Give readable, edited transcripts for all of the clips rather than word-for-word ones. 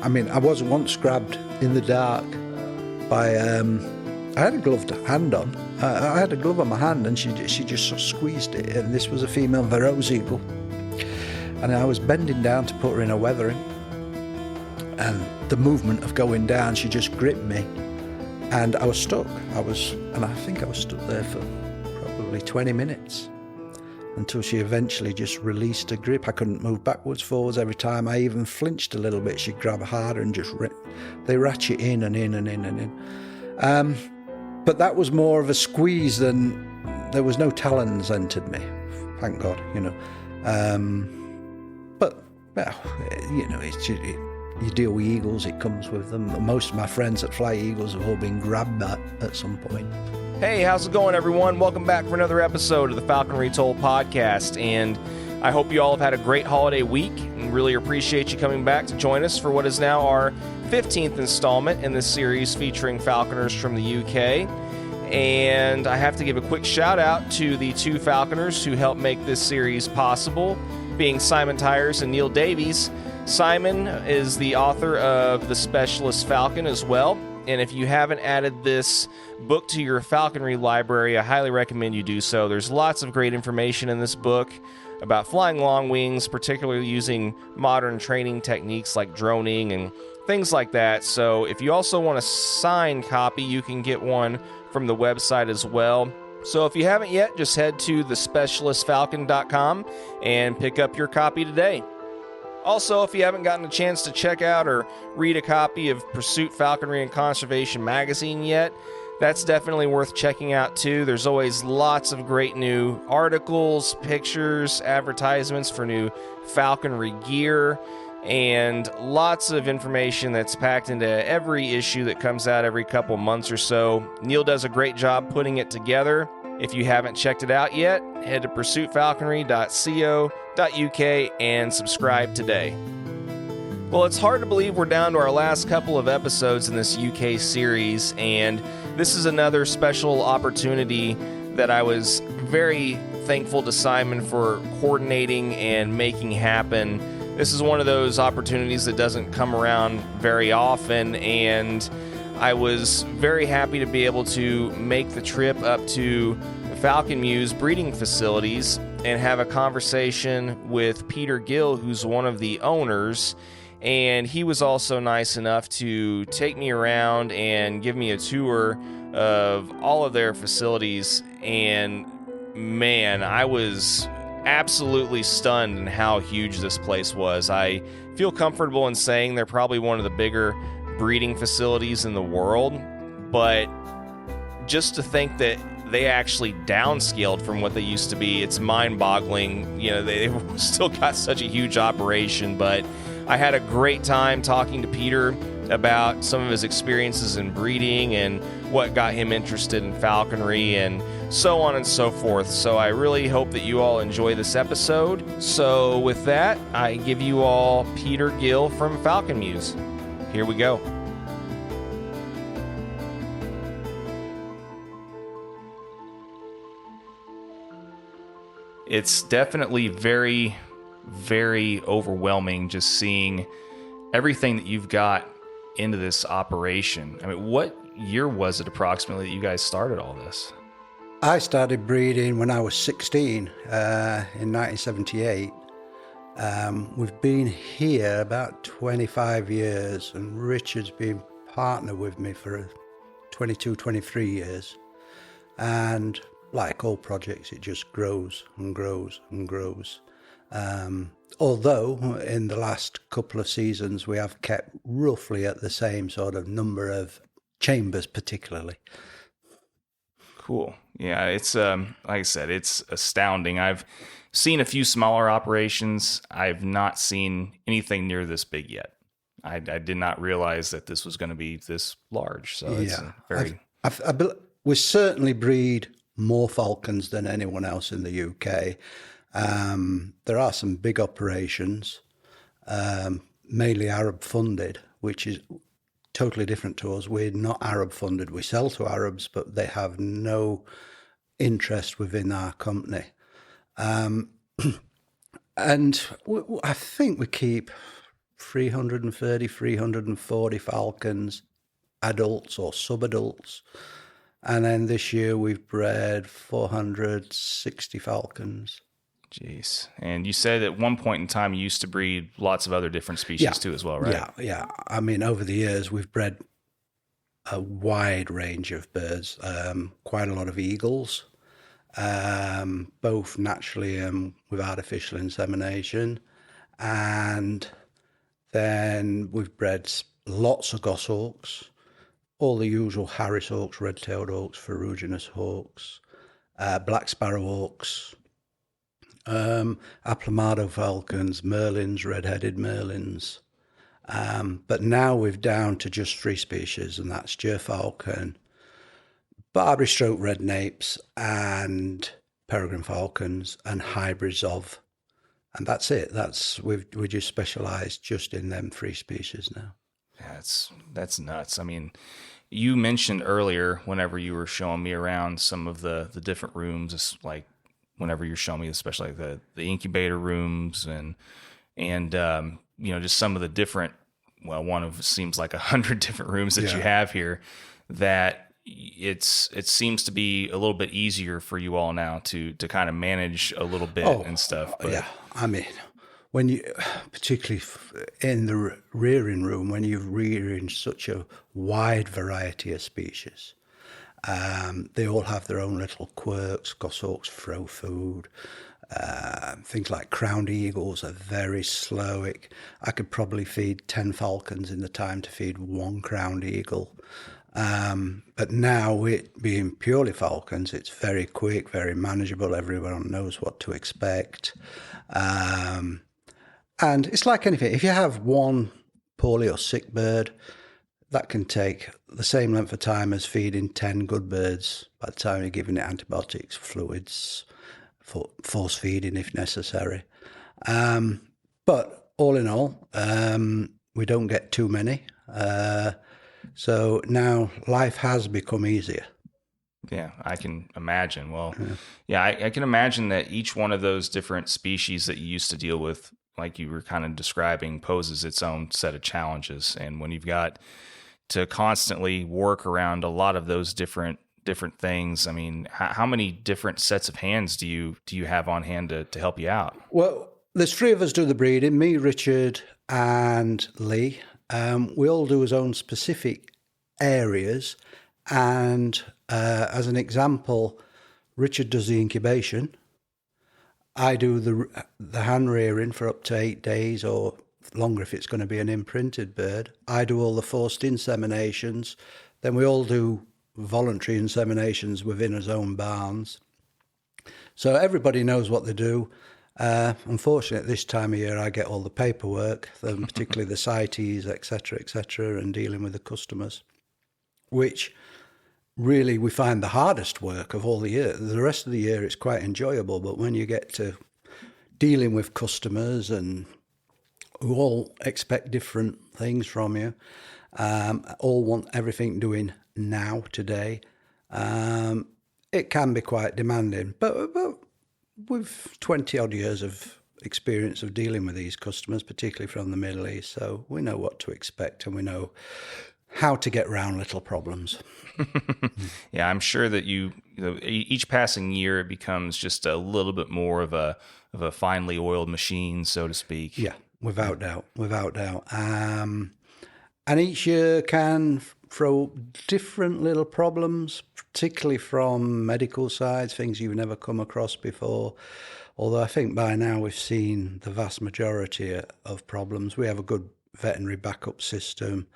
I mean, I was once grabbed in the dark by, I had a gloved hand on. I had a glove on my hand, and she just sort of squeezed it, and this was a female Varro's eagle. And I was bending down to put her in a weathering, and the movement of going down, she just gripped me, and I was stuck. And I think I was stuck there for probably 20 minutes until she eventually just released her grip. I couldn't move backwards, forwards. Every time I even flinched a little bit, she'd grab harder and just they ratchet in and in and in and in. But that was more of a squeeze than, there was no talons entered me, thank God, you know. But, well, you know, you deal with eagles, it comes with them. Most of my friends that fly eagles have all been grabbed at some point. Hey, how's it going, everyone? Welcome back for another episode of the Falcon Retold podcast, and I hope you all have had a great holiday week, and really appreciate you coming back to join us for what is now our 15th installment in this series featuring Falconers from the UK. And I have to give a quick shout out to the two Falconers who helped make this series possible, being Simon Tyers and Neil Davies. Simon is the author of The Specialist Falcon as well, and if you haven't added this book to your falconry library, I highly recommend you do so. There's lots of great information in this book about flying long wings, particularly using modern training techniques like droning and things like that. So if you also want a signed copy, you can get one from the website as well. So if you haven't yet, just head to thespecialistfalcon.com and pick up your copy today. Also, if you haven't gotten a chance to check out or read a copy of Pursuit Falconry and Conservation magazine yet, that's definitely worth checking out too. There's always lots of great new articles, pictures, advertisements for new falconry gear, and lots of information that's packed into every issue that comes out every couple months or so. Neil does a great job putting it together. If you haven't checked it out yet, head to pursuitfalconry.co.uk and subscribe today. Well, it's hard to believe we're down to our last couple of episodes in this UK series, and this is another special opportunity that I was very thankful to Simon for coordinating and making happen. This is one of those opportunities that doesn't come around very often, and I was very happy to be able to make the trip up to the Falcon Mews breeding facilities and have a conversation with Peter Gill, who's one of the owners, and he was also nice enough to take me around and give me a tour of all of their facilities, and man, I was absolutely stunned in how huge this place was. I feel comfortable in saying they're probably one of the bigger breeding facilities in the world, but just to think that they actually downscaled from what they used to be, it's mind-boggling. You know, they still got such a huge operation, but I had a great time talking to Peter about some of his experiences in breeding and what got him interested in falconry and so on and so forth. So I really hope that you all enjoy this episode. So with that, I give you all Peter Gill from Falcon Mews. Here we go. It's definitely very, very overwhelming just seeing everything that you've got into this operation. I mean, what year was it approximately that you guys started all this? I started breeding when I was 16 in 1978. We've been here about 25 years, and Richard's been partner with me for 22, 23 years. And like all projects, it just grows and grows and grows. Although in the last couple of seasons, we have kept roughly at the same sort of number of chambers particularly. Cool. Yeah, it's like I said, it's astounding. I've seen a few smaller operations. I've not seen anything near this big yet. I did not realize that this was going to be this large. So it's very... we certainly breed more falcons than anyone else in the UK. There are some big operations, mainly Arab funded, which is totally different to us. We're not Arab funded. We sell to Arabs, but they have no interest within our company. And I think we keep 330, 340 falcons, adults or sub-adults. And then this year we've bred 460 falcons. Jeez. And you said at one point in time you used to breed lots of other different species too as well, right? Yeah. I mean, over the years we've bred a wide range of birds, quite a lot of eagles, both naturally and with artificial insemination. And then we've bred lots of goshawks, all the usual Harris hawks, red-tailed hawks, ferruginous hawks, black sparrow hawks, Aplomado falcons, merlins, red-headed merlins. But now we're down to just 3 species, and that's gerfalcon, Barbary stroke red napes, and peregrine falcons, and hybrids of. And that's it. We just specialise just in them 3 species now. Yeah, that's nuts. I mean, you mentioned earlier whenever you were showing me around some of the different rooms, like whenever you're showing me, especially like the incubator rooms and just some of the different, well, one of seems like 100 different rooms that you have here, that it seems to be a little bit easier for you all now to kind of manage a little bit and stuff. But yeah, I mean, when you, particularly in the rearing room, when you're rearing such a wide variety of species, they all have their own little quirks. Goshawks throw food. Things like crowned eagles are very slow. I could probably feed 10 falcons in the time to feed 1 crowned eagle. But now, it being purely falcons, it's very quick, very manageable. Everyone knows what to expect. And it's like anything. If you have one poorly or sick bird, that can take the same length of time as feeding 10 good birds by the time you're giving it antibiotics, fluids, force feeding if necessary. But all in all, we don't get too many. So now life has become easier. Yeah, I can imagine. Well, I can imagine that each one of those different species that you used to deal with, like you were kind of describing, poses its own set of challenges. And when you've got to constantly work around a lot of those different things, I mean, how many different sets of hands do you have on hand to help you out? Well, there's 3 of us do the breeding, me, Richard, and Lee. We all do his own specific areas. And as an example, Richard does the incubation. I do the hand rearing for up to 8 days or longer if it's going to be an imprinted bird. I do all the forced inseminations. Then we all do voluntary inseminations within his own barns. So everybody knows what they do. Unfortunately, at this time of year, I get all the paperwork, particularly the CITES, etc., and dealing with the customers, which really we find the hardest work of all the year. The rest of the year, it's quite enjoyable, but when you get to dealing with customers and who all expect different things from you, all want everything doing now, today, it can be quite demanding. But with 20 odd years of experience of dealing with these customers, particularly from the Middle East, so we know what to expect and we know how to get around little problems. Yeah, I'm sure that each passing year it becomes just a little bit more of a finely oiled machine, so to speak. Yeah, without doubt. And each year can throw different little problems, particularly from medical sides, things you've never come across before. Although I think by now we've seen the vast majority of problems. We have a good veterinary backup system.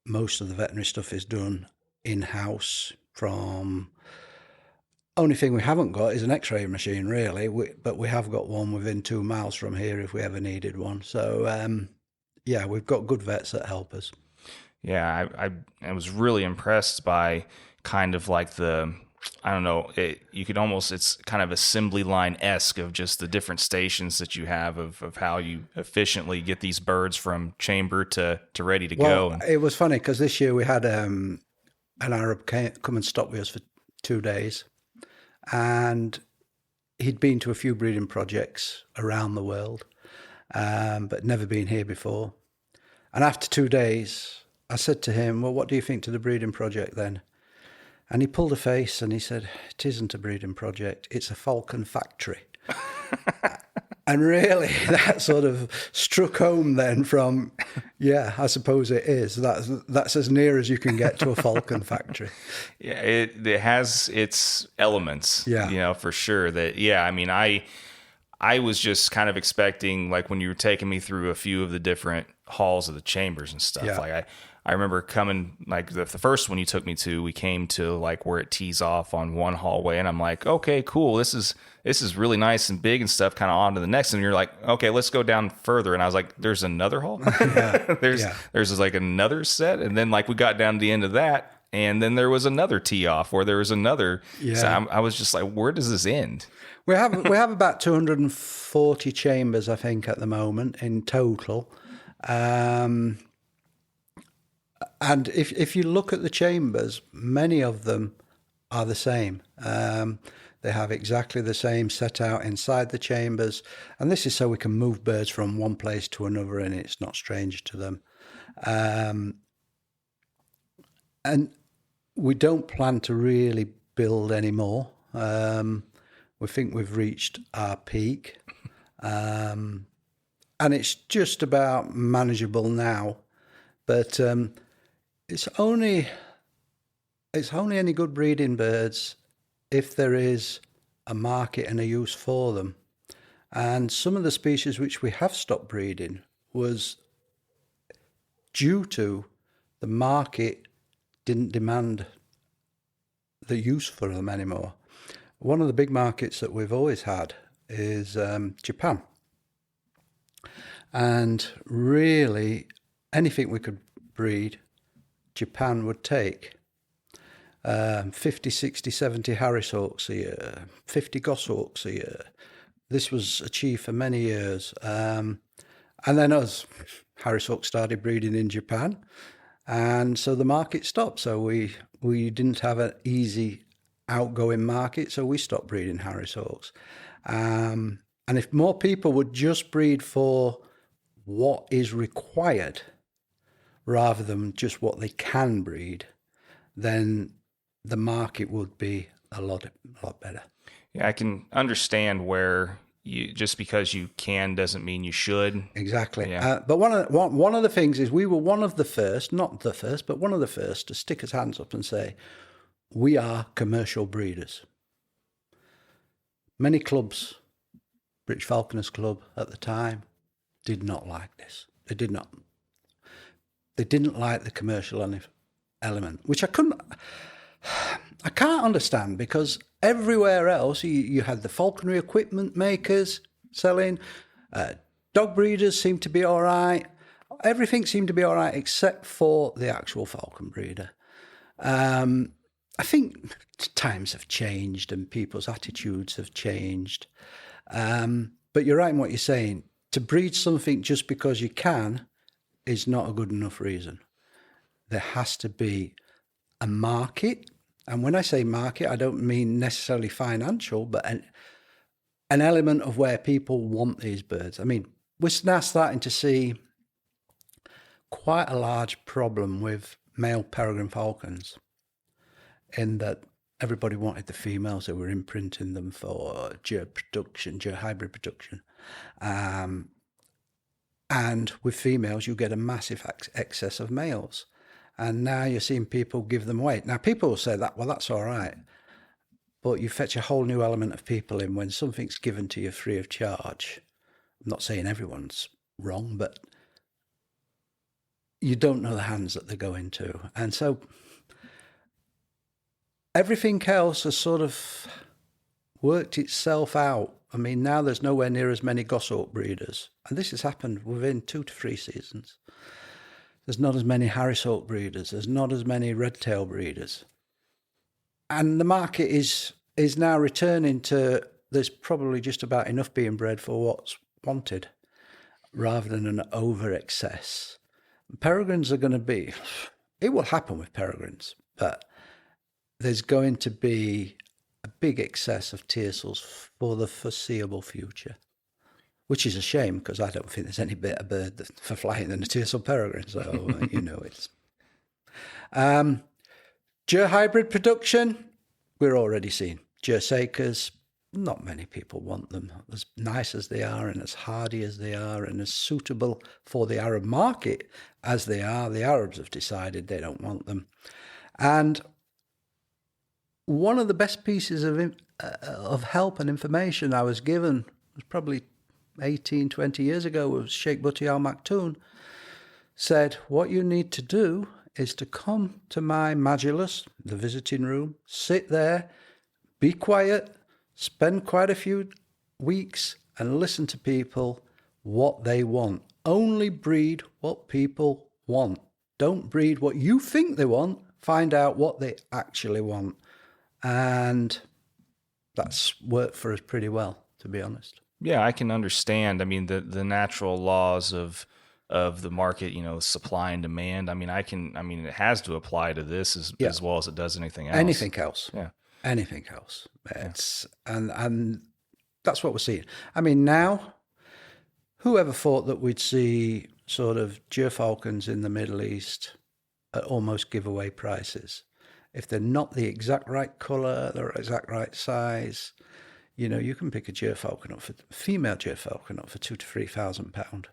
Most of the veterinary stuff is done in-house. Only thing we haven't got is an x-ray machine, really, but we have got one within 2 miles from here if we ever needed one. So, we've got good vets that help us. Yeah, I was really impressed by kind of like it's kind of assembly line-esque of just the different stations that you have of how you efficiently get these birds from chamber to ready to go. It was funny because this year we had an Arab come and stop with us for 2 days, and he'd been to a few breeding projects around the world, but never been here before. And after 2 days, I said to him, well, what do you think to the breeding project then? And he pulled a face and he said, it isn't a breeding project, it's a falcon factory. And really, that sort of struck home then from, yeah, I suppose it is. That's as near as you can get to a falcon factory. Yeah, it has its elements, for sure. I was just kind of expecting, like when you were taking me through a few of the different halls of the chambers and stuff, like I remember coming, like the first one you took me to, we came to like where it tees off on one hallway, and I'm like, okay, cool. This is really nice and big and stuff, kind of on to the next. And you're like, okay, let's go down further. And I was like, there's another hall? There's like another set. And then like we got down to the end of that, and then there was another tee off, or there was another. Yeah. So I was just like, where does this end? We have about 240 chambers, I think, at the moment in total. And if you look at the chambers, many of them are the same. They have exactly the same set out inside the chambers. And this is so we can move birds from one place to another and it's not strange to them. And we don't plan to really build any more. We think we've reached our peak. And it's just about manageable now. But it's only any good breeding birds if there is a market and a use for them. And some of the species which we have stopped breeding was due to the market didn't demand the use for them anymore. One of the big markets that we've always had is Japan. And really, anything we could breed, Japan would take. 50, 60, 70 Harris hawks a year, 50 Goshawks a year. This was achieved for many years. And then as Harris hawks started breeding in Japan, and so the market stopped. So we didn't have an easy outgoing market, so we stopped breeding Harris hawks. And if more people would just breed for what is required rather than just what they can breed, then the market would be a lot better. Yeah, I can understand where you just because you can doesn't mean you should. Exactly. Yeah. But one of the things is we were one of the first, not the first, but one of the first to stick his hands up and say, we are commercial breeders. Many clubs, British Falconers Club at the time, did not like this. They did not. They didn't like the commercial element, which I can't understand, because everywhere else you had the falconry equipment makers selling, dog breeders seemed to be all right. Everything seemed to be all right except for the actual falcon breeder. I think times have changed and people's attitudes have changed. But you're right in what you're saying. To breed something just because you can is not a good enough reason. There has to be a market. And when I say market, I don't mean necessarily financial, but an element of where people want these birds. I mean, we're now starting to see quite a large problem with male peregrine falcons, in that everybody wanted the females who were imprinting them for hybrid production. And with females, you get a massive excess of males. And now you're seeing people give them away. Now, people will say that, well, that's all right. But you fetch a whole new element of people in when something's given to you free of charge. I'm not saying everyone's wrong, but you don't know the hands that they go into. And so everything else has sort of worked itself out. I mean, now there's nowhere near as many Goshawk breeders. And this has happened within 2 to 3 seasons. There's not as many Harris hawk breeders. There's not as many red-tail breeders. And the market is now returning to, there's probably just about enough being bred for what's wanted, rather than an over-excess. Peregrines are going to be, it will happen with peregrines, but there's going to be a big excess of tiercels for the foreseeable future. which is a shame because I don't think there's any better bird for flying than a Tiercel peregrine. So, it's... Ger hybrid production, we're already seeing. Ger sakers, not many people want them. As nice as they are and as hardy as they are and as suitable for the Arab market as they are, the Arabs have decided they don't want them. And one of the best pieces of help and information I was given was probably 18, 20 years ago, was Sheikh Buti Al Maktoum said, what you need to do is to come to my majlis, the visiting room, sit there, be quiet, spend quite a few weeks and listen to people what they want. Only breed what people want. Don't breed what you think they want. Find out what they actually want. And that's worked for us pretty well, to be honest. Yeah, I can understand. I mean, the natural laws of the market, supply and demand. I mean, it has to apply to this as well as it does anything else. Anything else. Yeah. Anything else. It's and that's what we're seeing. I mean, now, whoever thought that we'd see sort of gerfalcons in the Middle East at almost giveaway prices? If they're not the exact right colour, the exact right size, you can pick a gerfalcon up female gerfalcon up for £2,000 to £3,000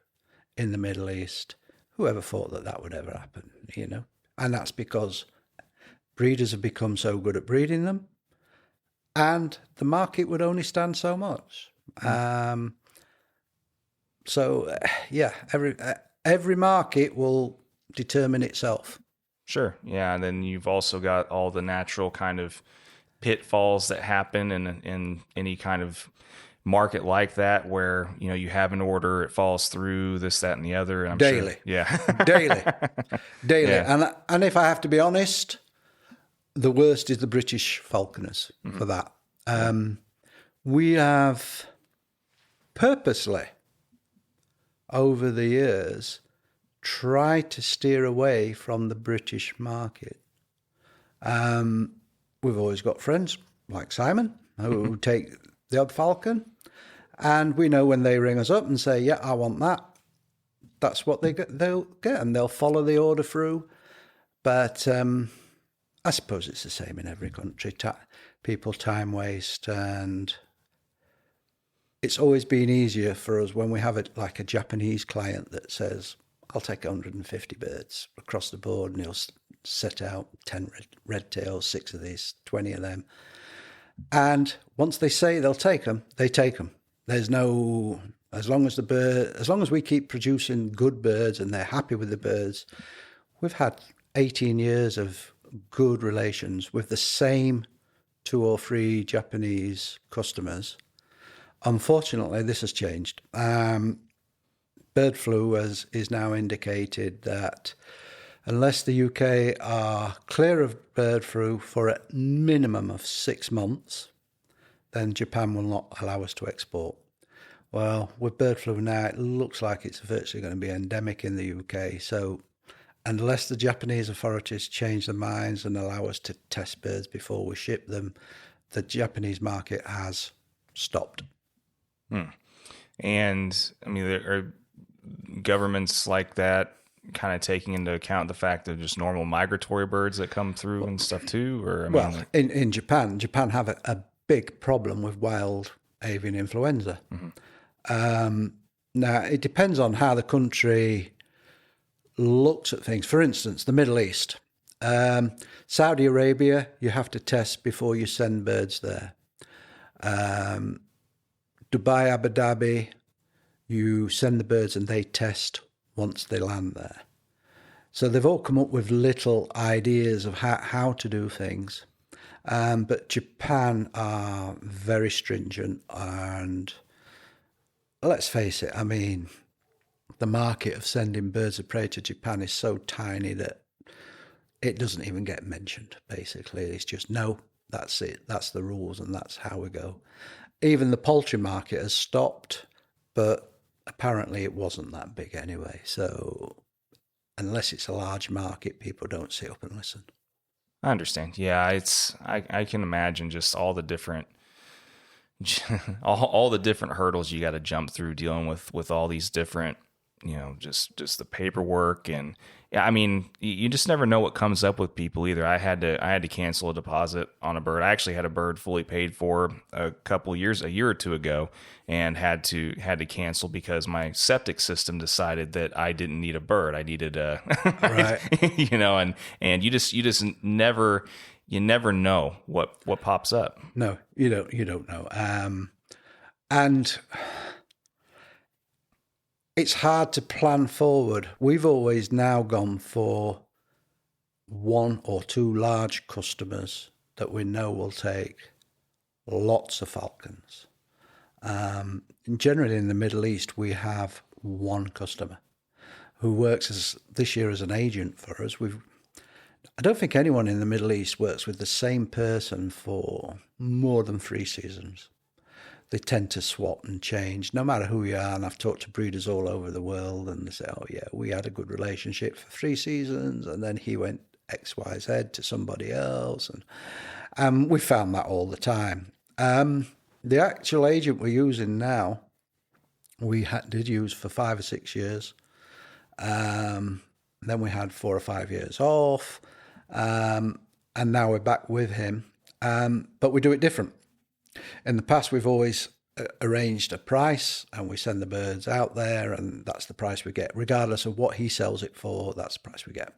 in the Middle East. Whoever thought that would ever happen, And that's because breeders have become so good at breeding them, and the market would only stand so much. Every market will determine itself. Sure. Yeah. And then you've also got all the natural kind of pitfalls that happen in any kind of market like that, where, you have an order, it falls through, this, that, and the other. And I'm daily. Sure, yeah. Daily. Yeah. And if I have to be honest, the worst is the British falconers for that. We have purposely, over the years, tried to steer away from the British market. We've always got friends like Simon who take the odd falcon, and we know when they ring us up and say, yeah, I want that, that's what they'll get, and they'll follow the order through. But I suppose it's the same in every country. People time waste, and it's always been easier for us when we have like a Japanese client that says, I'll take 150 birds across the board, and he'll set out 10 red tails, 6 of these, 20 of them. And once they say they'll take them, they take them. There's no, as long as we keep producing good birds and they're happy with the birds. We've had 18 years of good relations with the same 2 or 3 Japanese customers. Unfortunately, this has changed. Bird flu is now indicated that unless the UK are clear of bird flu for a minimum of 6 months, then Japan will not allow us to export. Well, with bird flu now, it looks like it's virtually going to be endemic in the UK. So unless the Japanese authorities change their minds and allow us to test birds before we ship them, the Japanese market has stopped. And, I mean, there are governments like that kind of taking into account the fact of just normal migratory birds that come through and stuff too? Or in Japan have a big problem with wild avian influenza. Now, it depends on how the country looks at things. For instance, the Middle East. Saudi Arabia, you have to test before you send birds there. Dubai, Abu Dhabi, you send the birds and they test once they land there. So they've all come up with little ideas of how to do things. But Japan are very stringent, and let's face it, I mean, the market of sending birds of prey to Japan is so tiny that it doesn't even get mentioned, basically. It's just, no, that's it. That's the rules, and that's how we go. Even the poultry market has stopped, but apparently it wasn't that big anyway. So unless it's a large market, people don't sit up and listen. I understand. Yeah, I can imagine just all the different all the different hurdles you got to jump through dealing with all these different, just the paperwork. And yeah, I mean, you just never know what comes up with people either. I had to cancel a deposit on a bird. I actually had a bird fully paid for a year or two ago, and had to cancel because my septic system decided that I didn't need a bird. I needed a right. And you just never know what pops up. No, you don't know. And it's hard to plan forward. We've always now gone for one or two large customers that we know will take lots of falcons. Generally in the Middle East, we have one customer who works this year as an agent for us. I don't think anyone in the Middle East works with the same person for more than 3 seasons. They tend to swap and change, no matter who you are. And I've talked to breeders all over the world, and they say, oh, yeah, we had a good relationship for 3 seasons, and then he went XYZ to somebody else. And we found that all the time. The actual agent we're using now, we did use for 5 or 6 years. Then we had 4 or 5 years off. And now we're back with him. But we do it different. In the past, we've always arranged a price, and we send the birds out there, and that's the price we get. Regardless of what he sells it for, that's the price we get.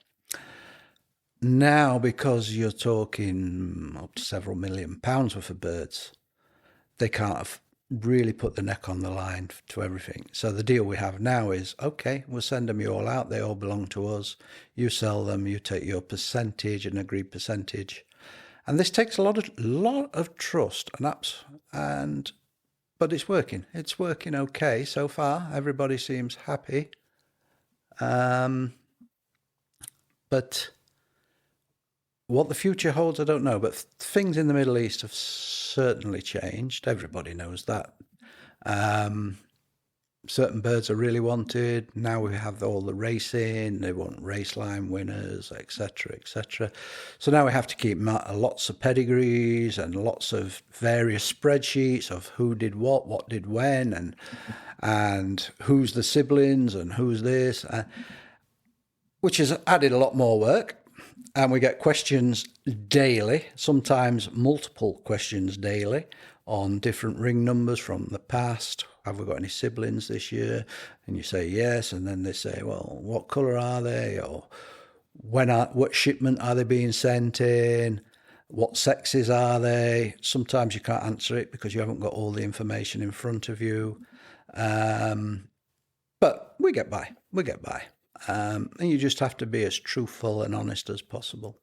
Now, because you're talking up to several £1 million worth of birds, they can't really put the neck on the line to everything. So the deal we have now is, okay, we'll send them you all out. They all belong to us. You sell them. You take your percentage, an agreed percentage. And this takes a lot of trust but it's working. It's working okay so far. Everybody seems happy. But what the future holds, I don't know. But things in the Middle East have certainly changed. Everybody knows that. Certain birds are really wanted. Now we have all the racing. They want race line winners, etc., etc. So now we have to keep lots of pedigrees and lots of various spreadsheets of who did what did when, and who's the siblings and who's this, which has added a lot more work. And we get questions daily, sometimes multiple questions daily on different ring numbers from the past. Have we got any siblings this year? And you say yes, and then they say, well, what colour are they? Or what shipment are they being sent in? What sexes are they? Sometimes you can't answer it because you haven't got all the information in front of you. But we get by. And you just have to be as truthful and honest as possible.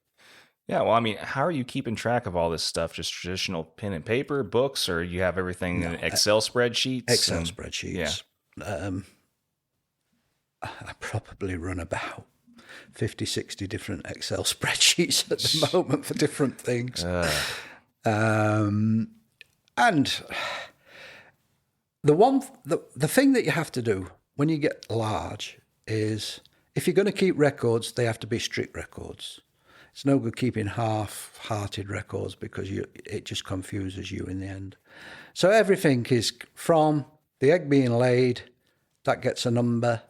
Yeah, well, I mean, how are you keeping track of all this stuff? Just traditional pen and paper, books, or you have everything in Excel spreadsheets? Spreadsheets. Yeah. I probably run about 50, 60 different Excel spreadsheets at the moment for different things. And the thing that you have to do when you get large is, if you're going to keep records, they have to be strict records. It's no good keeping half-hearted records because it just confuses you in the end. So everything is from the egg being laid, that gets a number.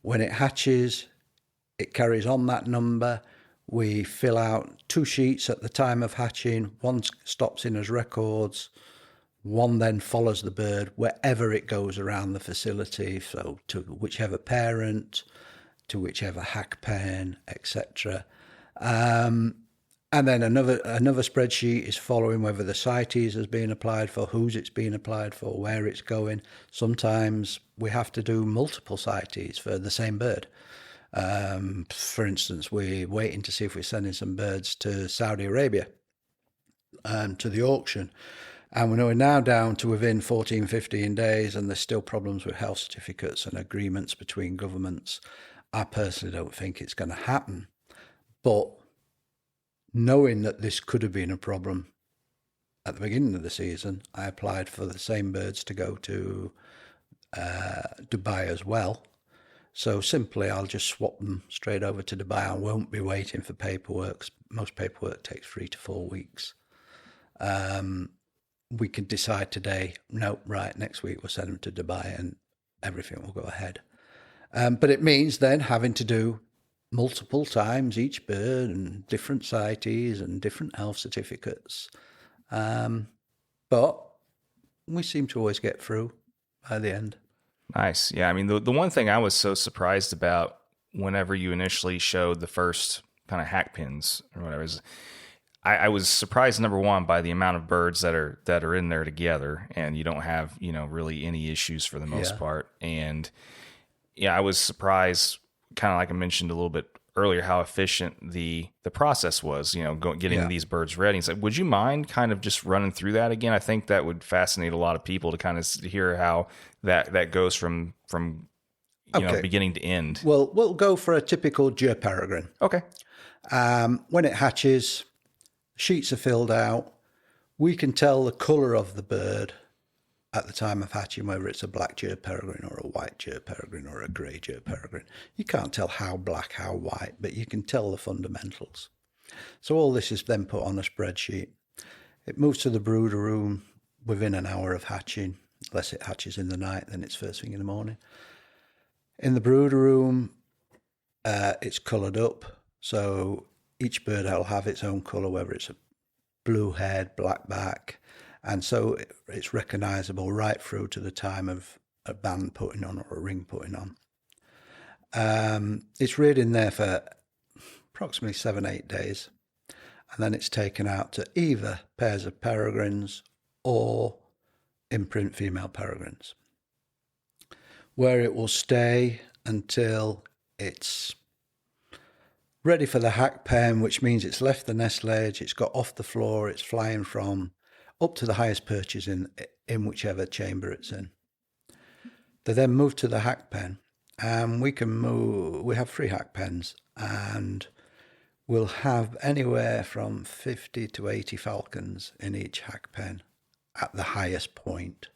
When it hatches, it carries on that number. We fill out 2 sheets at the time of hatching. One stops in as records. One then follows the bird wherever it goes around the facility, so to whichever parent, to whichever hack pen, etc. And then another spreadsheet is following whether the CITES has been applied for, whose it's been applied for, where it's going. Sometimes we have to do multiple CITES for the same bird. For instance, we're waiting to see if we're sending some birds to Saudi Arabia to the auction. And we're now down to within 14, 15 days, and there's still problems with health certificates and agreements between governments. I personally don't think it's going to happen. But knowing that this could have been a problem at the beginning of the season, I applied for the same birds to go to Dubai as well. So simply, I'll just swap them straight over to Dubai. I won't be waiting for paperwork. Most paperwork takes 3 to 4 weeks. we can decide today, no, right, next week we'll send them to Dubai and everything will go ahead. But it means then having to do multiple times each bird and different CITES and different health certificates. But we seem to always get through by the end. Nice. Yeah. I mean, the one thing I was so surprised about whenever you initially showed the first kind of hack pins or whatever is I was surprised, number one, by the amount of birds that are in there together, and you don't have, really any issues for the most part. And yeah, I was surprised, kind of like I mentioned a little bit earlier, how efficient the process was, getting these birds ready. So would you mind kind of just running through that again? I think that would fascinate a lot of people to kind of hear how that goes from beginning to end. Well, we'll go for a typical Gill peregrine. Okay. When it hatches, sheets are filled out. We can tell the colour of the bird at the time of hatching, whether it's a black Gill peregrine or a white Gill peregrine or a grey Gill peregrine. You can't tell how black, how white, but you can tell the fundamentals. So all this is then put on a spreadsheet. It moves to the brooder room within an hour of hatching. Unless it hatches in the night, then it's first thing in the morning. In the brooder room, it's coloured up. So each bird will have its own colour, whether it's a blue head, black back. And so it's recognisable right through to the time of a band putting on or a ring putting on. It's reared in there for approximately 7-8 days. And then it's taken out to either pairs of peregrines or imprint female peregrines, where it will stay until it's ready for the hack pen, which means it's left the nest ledge, it's got off the floor, it's flying from up to the highest perches in whichever chamber it's in. They then move to the hack pen, and we have 3 hack pens, and we'll have anywhere from 50 to 80 falcons in each hack pen at the highest point.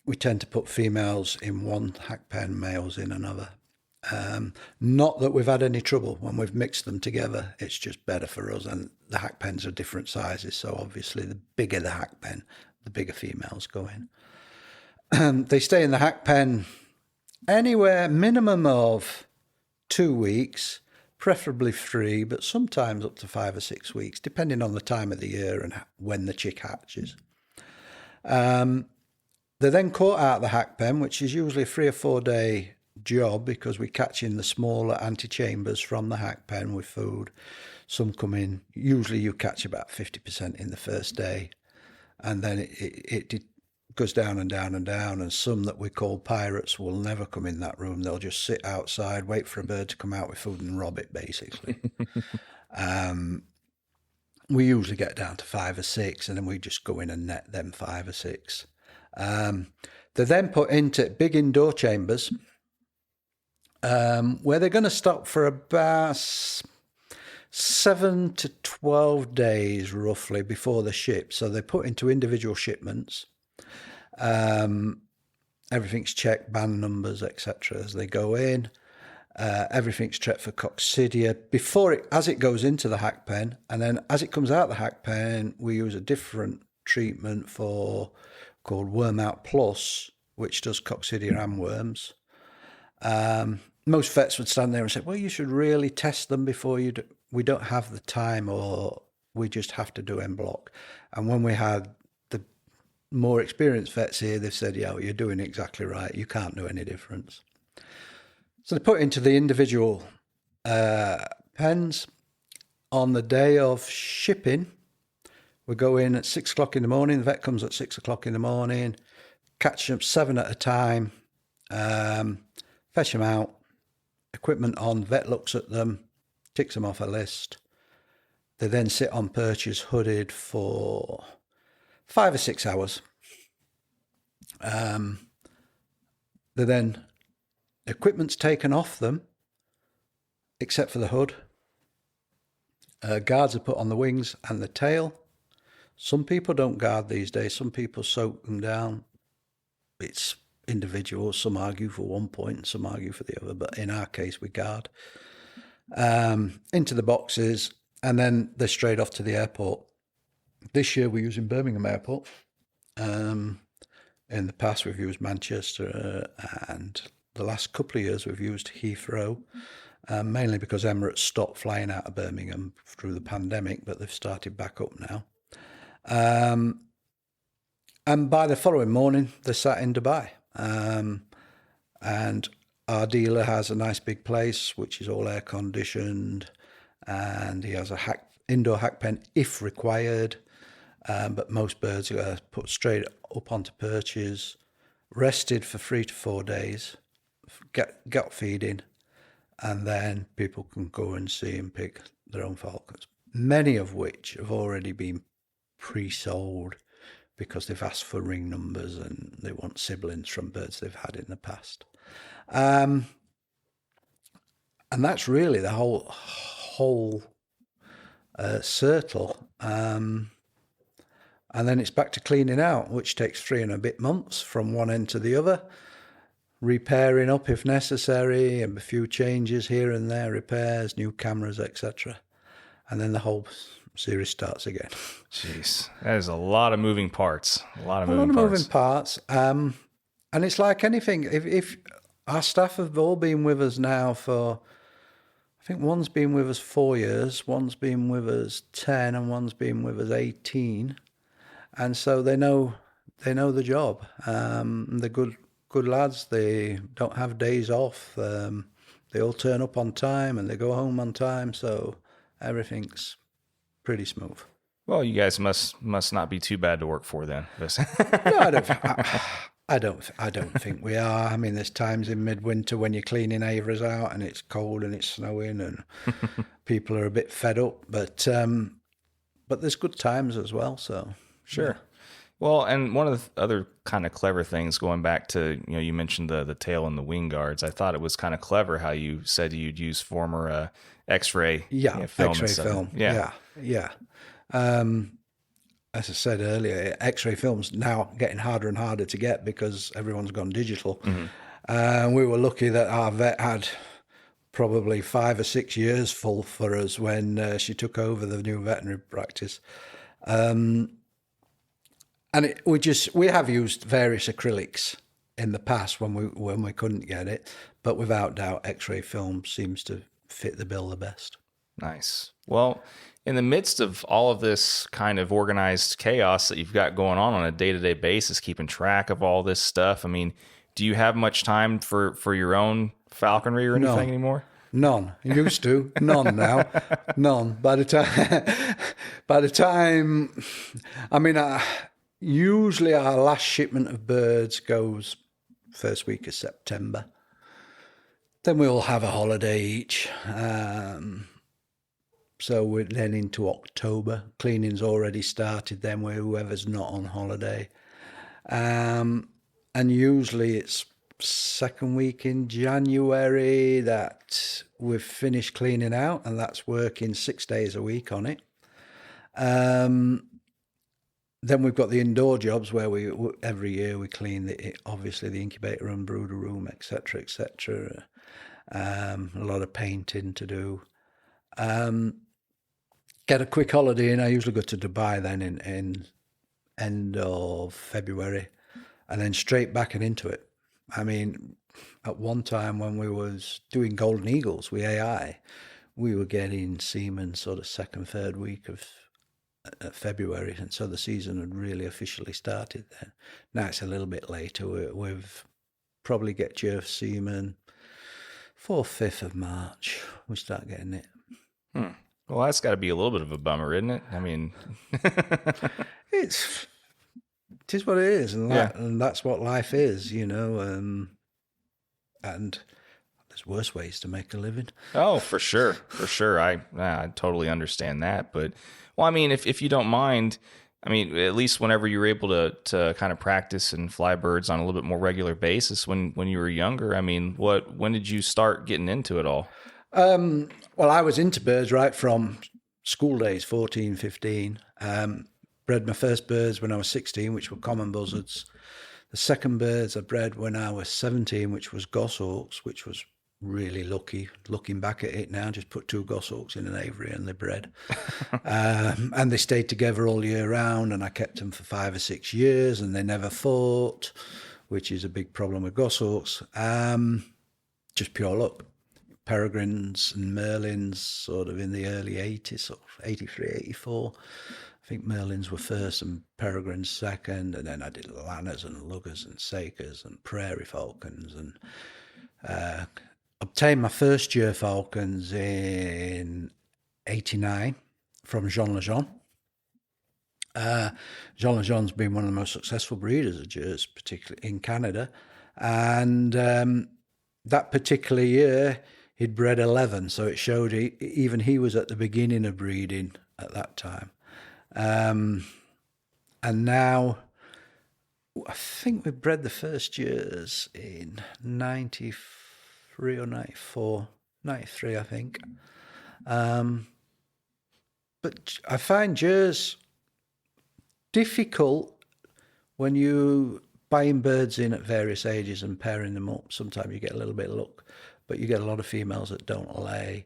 We tend to put females in one hack pen, males in another. Not that we've had any trouble when we've mixed them together. It's just better for us, and the hack pens are different sizes, so obviously the bigger the hack pen, the bigger females go in. They stay in the hack pen anywhere minimum of 2 weeks, preferably 3, but sometimes up to 5 or 6 weeks, depending on the time of the year and when the chick hatches. They're then caught out of the hack pen, which is usually a 3 or 4 day job, because we catch in the smaller antechambers from the hack pen with food. Some come in, usually you catch about 50% in the first day, and then it goes down and down and down, and some that we call pirates will never come in that room. They'll just sit outside, wait for a bird to come out with food and rob it, basically. We usually get down to 5 or 6, and then we just go in and net them 5 or 6. They're then put into big indoor chambers, where they're going to stop for about 7 to 12 days roughly before the ship. So they're put into individual shipments. Everything's checked, band numbers, etc. as they go in. Everything's checked for coccidia as it goes into the hack pen, and then as it comes out the hack pen, we use a different treatment called Worm Out Plus, which does coccidia and worms. Most vets would stand there and say, well, you should really test them before you do. We don't have the time, or we just have to do en bloc. And when we had the more experienced vets here, they've said, yeah, well, you're doing exactly right. You can't do any difference. So they put into the individual pens. On the day of shipping, we go in at 6 o'clock in the morning. The vet comes at 6 o'clock in the morning, catch them 7 at a time, fetch them out, equipment on, vet looks at them, ticks them off a list. They then sit on perches hooded for 5 or 6 hours. Equipment's taken off them, except for the hood. Guards are put on the wings and the tail. Some people don't guard these days. Some people soak them down. It's individual. Some argue for one point and some argue for the other, but in our case we guard. Into the boxes, and then they're straight off to the airport. This year we're using Birmingham Airport. In the past we've used Manchester, and the last couple of years we've used Heathrow, mainly because Emirates stopped flying out of Birmingham through the pandemic, but they've started back up now. And by the following morning, they sat in Dubai. And our dealer has a nice big place, which is all air conditioned, and he has a indoor hack pen if required. But most birds are put straight up onto perches, rested for 3 to 4 days, get feeding, and then people can go and see and pick their own falcons, many of which have already been pre-sold because they've asked for ring numbers and they want siblings from birds they've had in the past. And that's really the whole circle. And then it's back to cleaning out, which takes 3 and a bit months from one end to the other, repairing up if necessary, and a few changes here and there, repairs, new cameras, etc. And then the whole series starts again. Jeez, that is a lot of moving parts. A lot of moving parts. And it's like anything. If our staff have all been with us now for, I think one's been with us 4 years, one's been with us 10, and one's been with us 18. And so they know the job. They're good lads. They don't have days off. They all turn up on time and they go home on time. So everything's pretty smooth. Well, you guys must not be too bad to work for then. No, I don't think we are. I mean, there's times in midwinter when you're cleaning avers out and it's cold and it's snowing and people are a bit fed up. But there's good times as well. So sure. Yeah. Well, and one of the other kind of clever things, going back to, you mentioned the tail and the wing guards. I thought it was kind of clever how you said you'd use former X-ray film. X-ray film. Yeah. As I said earlier, X-ray film's now getting harder and harder to get because everyone's gone digital. Mm-hmm. We were lucky that our vet had probably 5 or 6 years full for us when she took over the new veterinary practice. And we have used various acrylics in the past when we couldn't get it, but without doubt, X-ray film seems to fit the bill the best. Nice. Well, in the midst of all of this kind of organized chaos that you've got going on a day-to-day basis, keeping track of all this stuff, I mean, do you have much time for your own falconry or anything anymore? None. Used to. None now. None. By the time, I mean, usually our last shipment of birds goes first week of September. Then we all have a holiday each. So we're then into October. Cleaning's already started then where whoever's not on holiday. And usually it's second week in January that we've finished cleaning out, and that's working 6 days a week on it. Then we've got the indoor jobs where every year we clean obviously the incubator room, brooder room, etc., etc. A lot of painting to do. Get a quick holiday in. I usually go to Dubai then in end of February, and then straight back and into it. I mean, at one time when we was doing golden eagles with AI, we were getting semen sort of second, third week of February, and so the season had really officially started then. Now it's a little bit later. We've probably get your semen 4th, 5th of March. We start getting it. Well, that's got to be a little bit of a bummer, isn't it? I mean, it is what it is, and that's what life is, and there's worse ways to make a living. Oh, for sure. I totally understand that. But, well, I mean, if you don't mind, I mean, at least whenever you were able to kind of practice and fly birds on a little bit more regular basis when you were younger, I mean, when did you start getting into it all? Well, I was into birds right from school days, 14, 15. Bred my first birds when I was 16, which were common buzzards. The second birds I bred when I was 17, which was goshawks, which was really lucky looking back at it now. Just put 2 goshawks in an aviary and they bred. And they stayed together all year round, and I kept them for 5 or 6 years, and they never fought, which is a big problem with goshawks. Just pure luck. Peregrines and Merlins sort of in the early 80s, sort of 83, 84. I think Merlins were first and Peregrines second, and then I did Lanners and Luggers and Sakers and Prairie Falcons, and obtained my first year Falcons in 89 from Jean Lejean. Jean Lejean's been one of the most successful breeders of Jers, particularly in Canada, and that particular year he'd bred 11, so it showed even he was at the beginning of breeding at that time. And now I think we bred the first years in 93 or 94, 93 I think. But I find Jers difficult when you buying birds in at various ages and pairing them up. Sometimes you get a little bit of luck, but you get a lot of females that don't lay.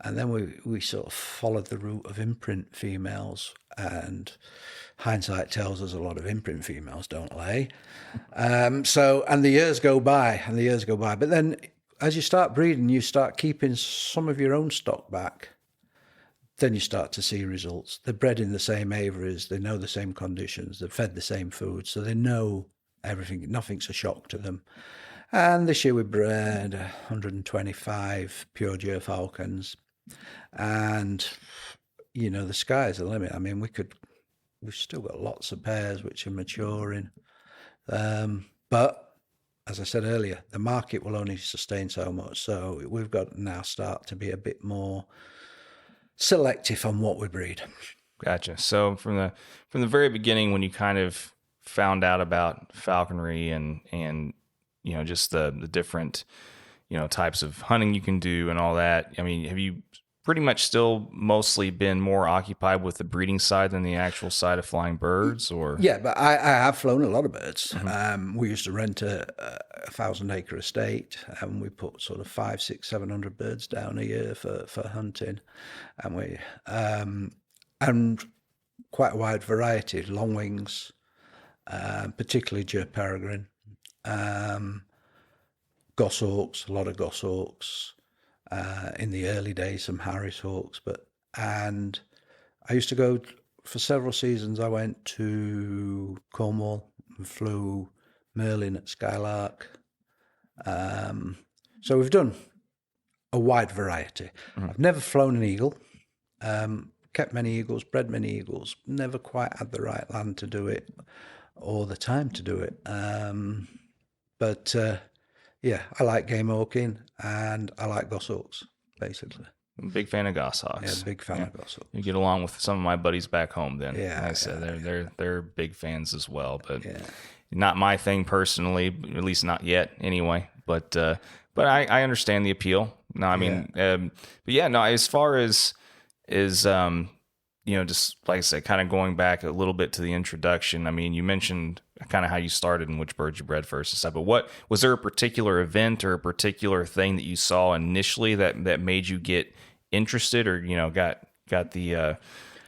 And then we sort of followed the route of imprint females, and hindsight tells us a lot of imprint females don't lay. And the years go by, But then as you start breeding, you start keeping some of your own stock back. Then you start to see results. They're bred in the same aviaries, they know the same conditions, they're fed the same food, so they know everything. Nothing's a shock to them. And this year we bred 125 pure Ger Falcons, and the sky's the limit. I mean, we've still got lots of pairs which are maturing, but as I said earlier, the market will only sustain so much. So we've got to now start to be a bit more selective on what we breed. Gotcha. So from the very beginning, when you kind of found out about falconry and just the different types of hunting you can do and all that, I mean, have you pretty much still mostly been more occupied with the breeding side than the actual side of flying birds? Or yeah, but I have flown a lot of birds. Mm-hmm. We used to rent a 1,000-acre estate, and we put sort of 500, 600, 700 birds down a year for hunting, and we and quite a wide variety, long wings, particularly Ger Peregrine, goshawks, a lot of goshawks. In the early days, some Harris hawks, and I used to go for several seasons. I went to Cornwall and flew Merlin at Skylark. So we've done a wide variety. Mm-hmm. I've never flown an eagle. Kept many eagles, bred many eagles. Never quite had the right land to do it or the time to do it. Yeah, I like game hawking and I like goshawks, basically. I'm a big fan of goshawks. Yeah, big fan of goshawks. You get along with some of my buddies back home then. Yeah. Like I said, they're big fans as well, but not my thing personally, at least not yet anyway. But I understand the appeal. No, I mean, as far as just like I said, kind of going back a little bit to the introduction. I mean, you mentioned kind of how you started and which birds you bred first and stuff, but what was there a particular event or a particular thing that you saw initially that made you get interested, or got the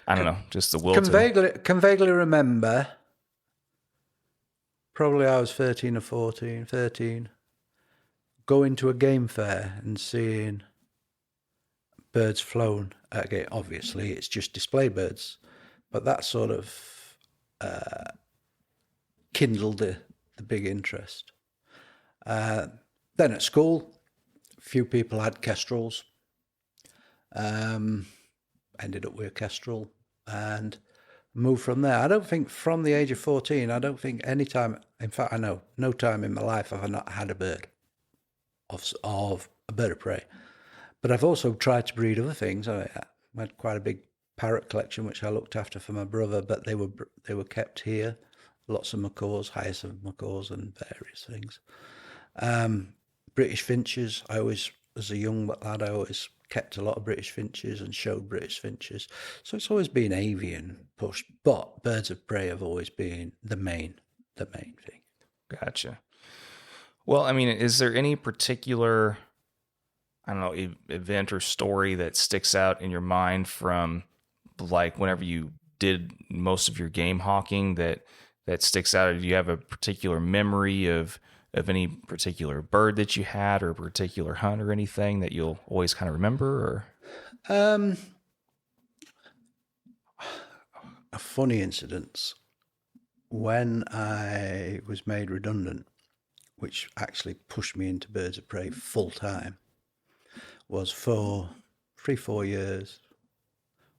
I don't know, just the will can vaguely remember, probably I was 13 or 14, going to a game fair and seeing birds flown at a game. Obviously it's just display birds, but that sort of kindled the big interest. Then at school, a few people had kestrels. Ended up with a kestrel and moved from there. I don't think from the age of 14, I don't think any time, in fact I know, no time in my life have I not had a bird of a bird of prey. But I've also tried to breed other things. I had quite a big parrot collection, which I looked after for my brother, but they were kept here. Lots of macaws, hyacinth macaws, and various things. British finches. I always, as a young lad, I always kept a lot of British finches and showed British finches. So it's always been avian pushed, but birds of prey have always been the main thing. Gotcha. Well, I mean, is there any particular I don't know, event or story that sticks out in your mind from like whenever you did most of your game hawking that sticks out? Do you have a particular memory of any particular bird that you had or a particular hunt or anything that you'll always kind of remember? Or a funny incident. When I was made redundant, which actually pushed me into birds of prey full time, was for 3-4 years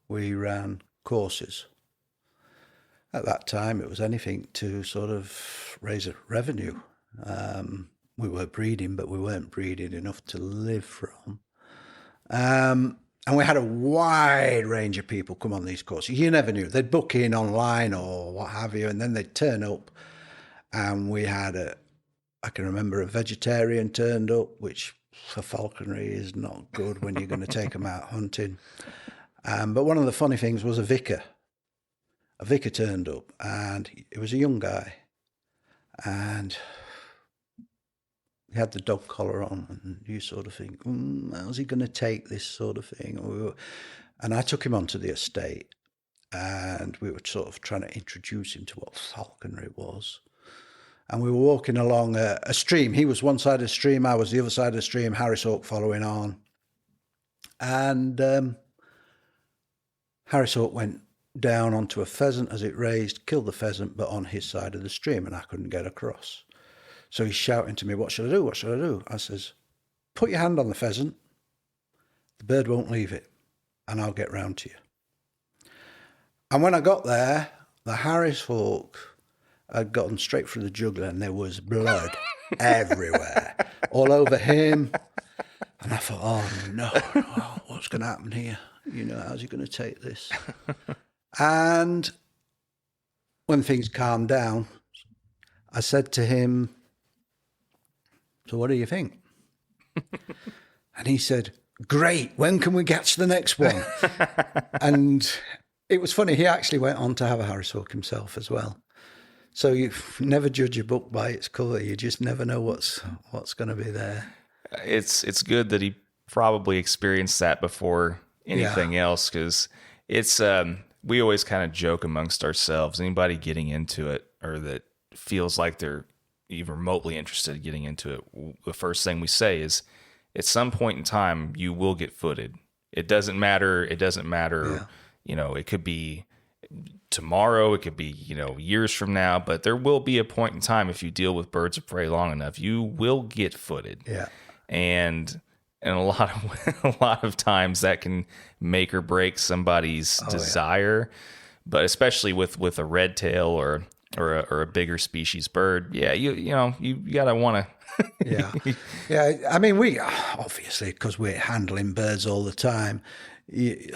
we ran courses. At that time, it was anything to sort of raise a revenue. We were breeding, but we weren't breeding enough to live from. And we had a wide range of people come on these courses. You never knew. They'd book in online or what have you, and then they'd turn up. And we had I can remember a vegetarian turned up, which for falconry is not good when you're going to take them out hunting. But one of the funny things was a vicar. A vicar turned up, and it was a young guy. And he had the dog collar on, and you sort of think, how's he going to take this sort of thing? And I took him onto the estate, and we were sort of trying to introduce him to what falconry was. And we were walking along a stream. He was one side of the stream, I was the other side of the stream, Harris Hawk following on. And Harris Hawk went down onto a pheasant as it raised, killed the pheasant, but on his side of the stream, and I couldn't get across. So he's shouting to me, what should I do? What should I do? I says, put your hand on the pheasant. The bird won't leave it, and I'll get round to you. And when I got there, the Harris Hawk had gotten straight through the jugular, and there was blood everywhere, all over him. And I thought, oh no, what's going to happen here? You know, how's he going to take this? And when things calmed down, I said to him, so what do you think? And he said, great, when can we catch the next one? And it was funny, he actually went on to have a Harris Hawk himself as well. So you never judge a book by its cover. You just never know what's going to be there. It's good that he probably experienced that before anything else, because it's we always kind of joke amongst ourselves. Anybody getting into it or that feels like they're even remotely interested in getting into it, the first thing we say is, at some point in time, you will get footed. It doesn't matter. Yeah. You know, it could be tomorrow, it could be, you know, years from now, but there will be a point in time, if you deal with birds of prey long enough, you will get footed. Yeah. And a lot of times that can make or break somebody's desire. Yeah. But especially with a red tail or a bigger species bird, you gotta want to. Yeah. I mean, we obviously, because we're handling birds all the time, we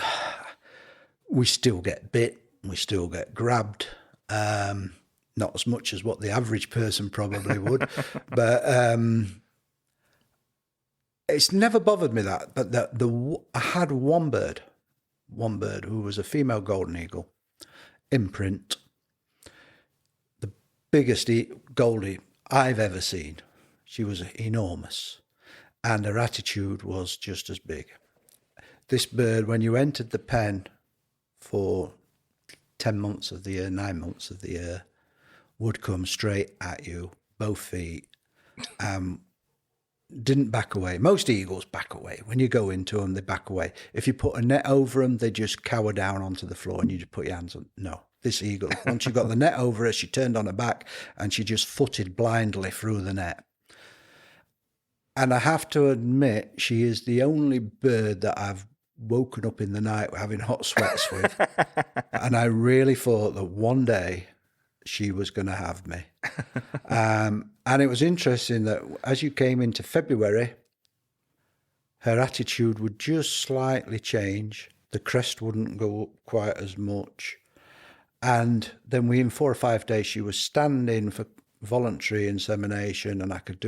still get bit, we still get grabbed. Not as much as what the average person probably would, but it's never bothered me that. But I had one bird who was a female golden eagle, imprint, the biggest goldie I've ever seen. She was enormous, and her attitude was just as big. This bird, when you entered the pen for 10 months of the year, 9 months of the year, would come straight at you, both feet, didn't back away. Most eagles back away. When you go into them, they back away. If you put a net over them, they just cower down onto the floor and you just put your hands on. No, this eagle, once you got the net over her, she turned on her back and she just footed blindly through the net. And I have to admit, she is the only bird that I've woken up in the night having hot sweats with. And I really thought that one day she was going to have me. And it was interesting that as you came into February, her attitude would just slightly change. The crest wouldn't go up quite as much. And then within 4 or 5 days, she was standing for voluntary insemination, and I could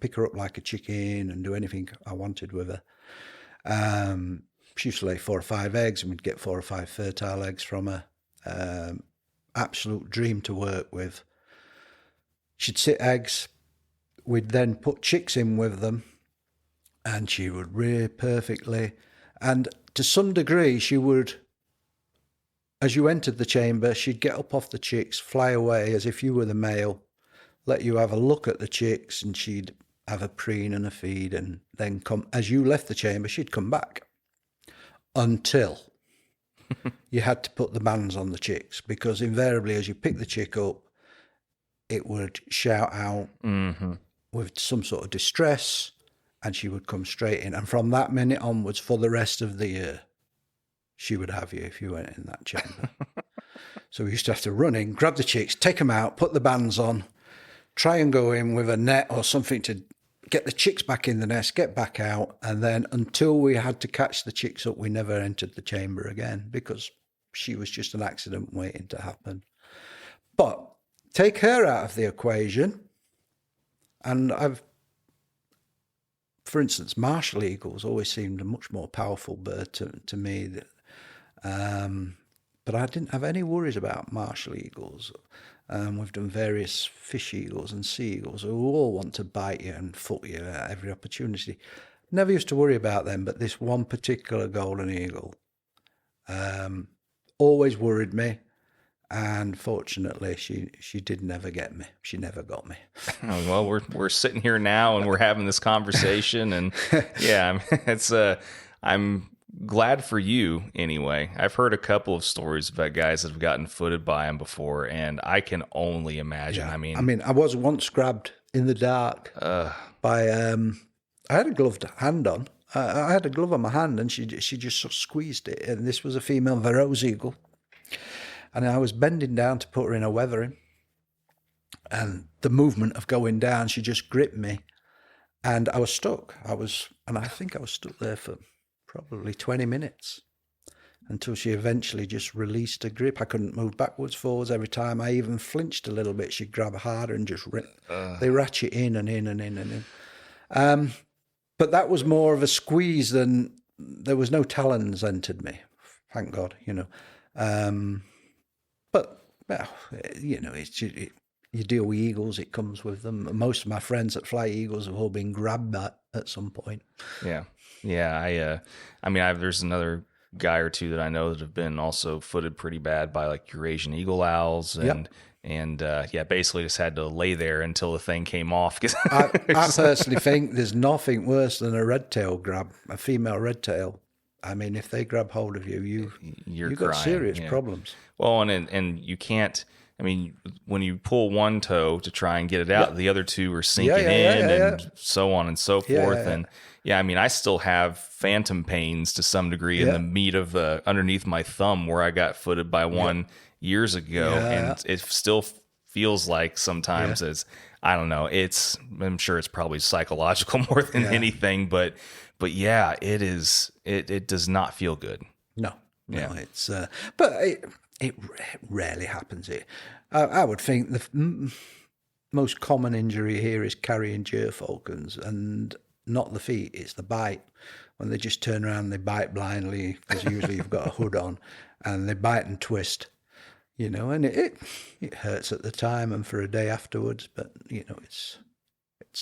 pick her up like a chicken and do anything I wanted with her. She used to lay 4 or 5 eggs, and we'd get 4 or 5 fertile eggs from her. Absolute dream to work with. She'd sit eggs. We'd then put chicks in with them, and she would rear perfectly. And to some degree, she would, as you entered the chamber, she'd get up off the chicks, fly away as if you were the male, let you have a look at the chicks, and she'd have a preen and a feed, and then come, as you left the chamber, she'd come back until you had to put the bands on the chicks, because invariably as you pick the chick up, it would shout out with some sort of distress, and she would come straight in. And from that minute onwards, for the rest of the year, she would have you if you went in that chamber. So we used to have to run in, grab the chicks, take them out, put the bands on, try and go in with a net or something to get the chicks back in the nest, get back out. And then until we had to catch the chicks up, we never entered the chamber again, because she was just an accident waiting to happen. But take her out of the equation, and for instance, martial eagles always seemed a much more powerful bird to me. But I didn't have any worries about martial eagles. We've done various fish eagles and sea eagles who all want to bite you and foot you at every opportunity. Never used to worry about them, but this one particular golden eagle always worried me. And fortunately, she did never get me. She never got me. Well, we're sitting here now and we're having this conversation, and yeah, I'm glad for you anyway. I've heard a couple of stories about guys that have gotten footed by them before, and I can only imagine. Yeah. I was once grabbed in the dark by. I had a gloved hand on. I had a glove on my hand, and she just sort of squeezed it. And this was a female Verreaux's eagle. And I was bending down to put her in a weathering, and the movement of going down, she just gripped me, and I was stuck. I think I was stuck there for probably 20 minutes until she eventually just released her grip. I couldn't move backwards, forwards. Every time I even flinched a little bit, she'd grab harder and just rip. They ratchet in and in and in and in. But that was more of a squeeze than, there was no talons entered me, thank God, But, well, you deal with eagles, it comes with them. Most of my friends that fly eagles have all been grabbed at some point. Yeah. Yeah. There's another guy or two that I know that have been also footed pretty bad by like Eurasian eagle owls. And basically just had to lay there until the thing came off. I personally think there's nothing worse than a red tail grab, a female red tail. If they grab hold of you, you've got serious problems. Well, and you can't, when you pull one toe to try and get it out, the other two are sinking and so on and so forth. And I still have phantom pains to some degree in the meat of underneath my thumb where I got footed by one years ago. And it still feels like sometimes I don't know, I'm sure it's probably psychological more than anything, but yeah, it is. It does not feel good. No, it's. But it rarely happens here. I would think the most common injury here is carrying gerfalcons, and not the feet; it's the bite. When they just turn around, and they bite blindly, because usually you've got a hood on, and they bite and twist. And it hurts at the time and for a day afterwards, but it's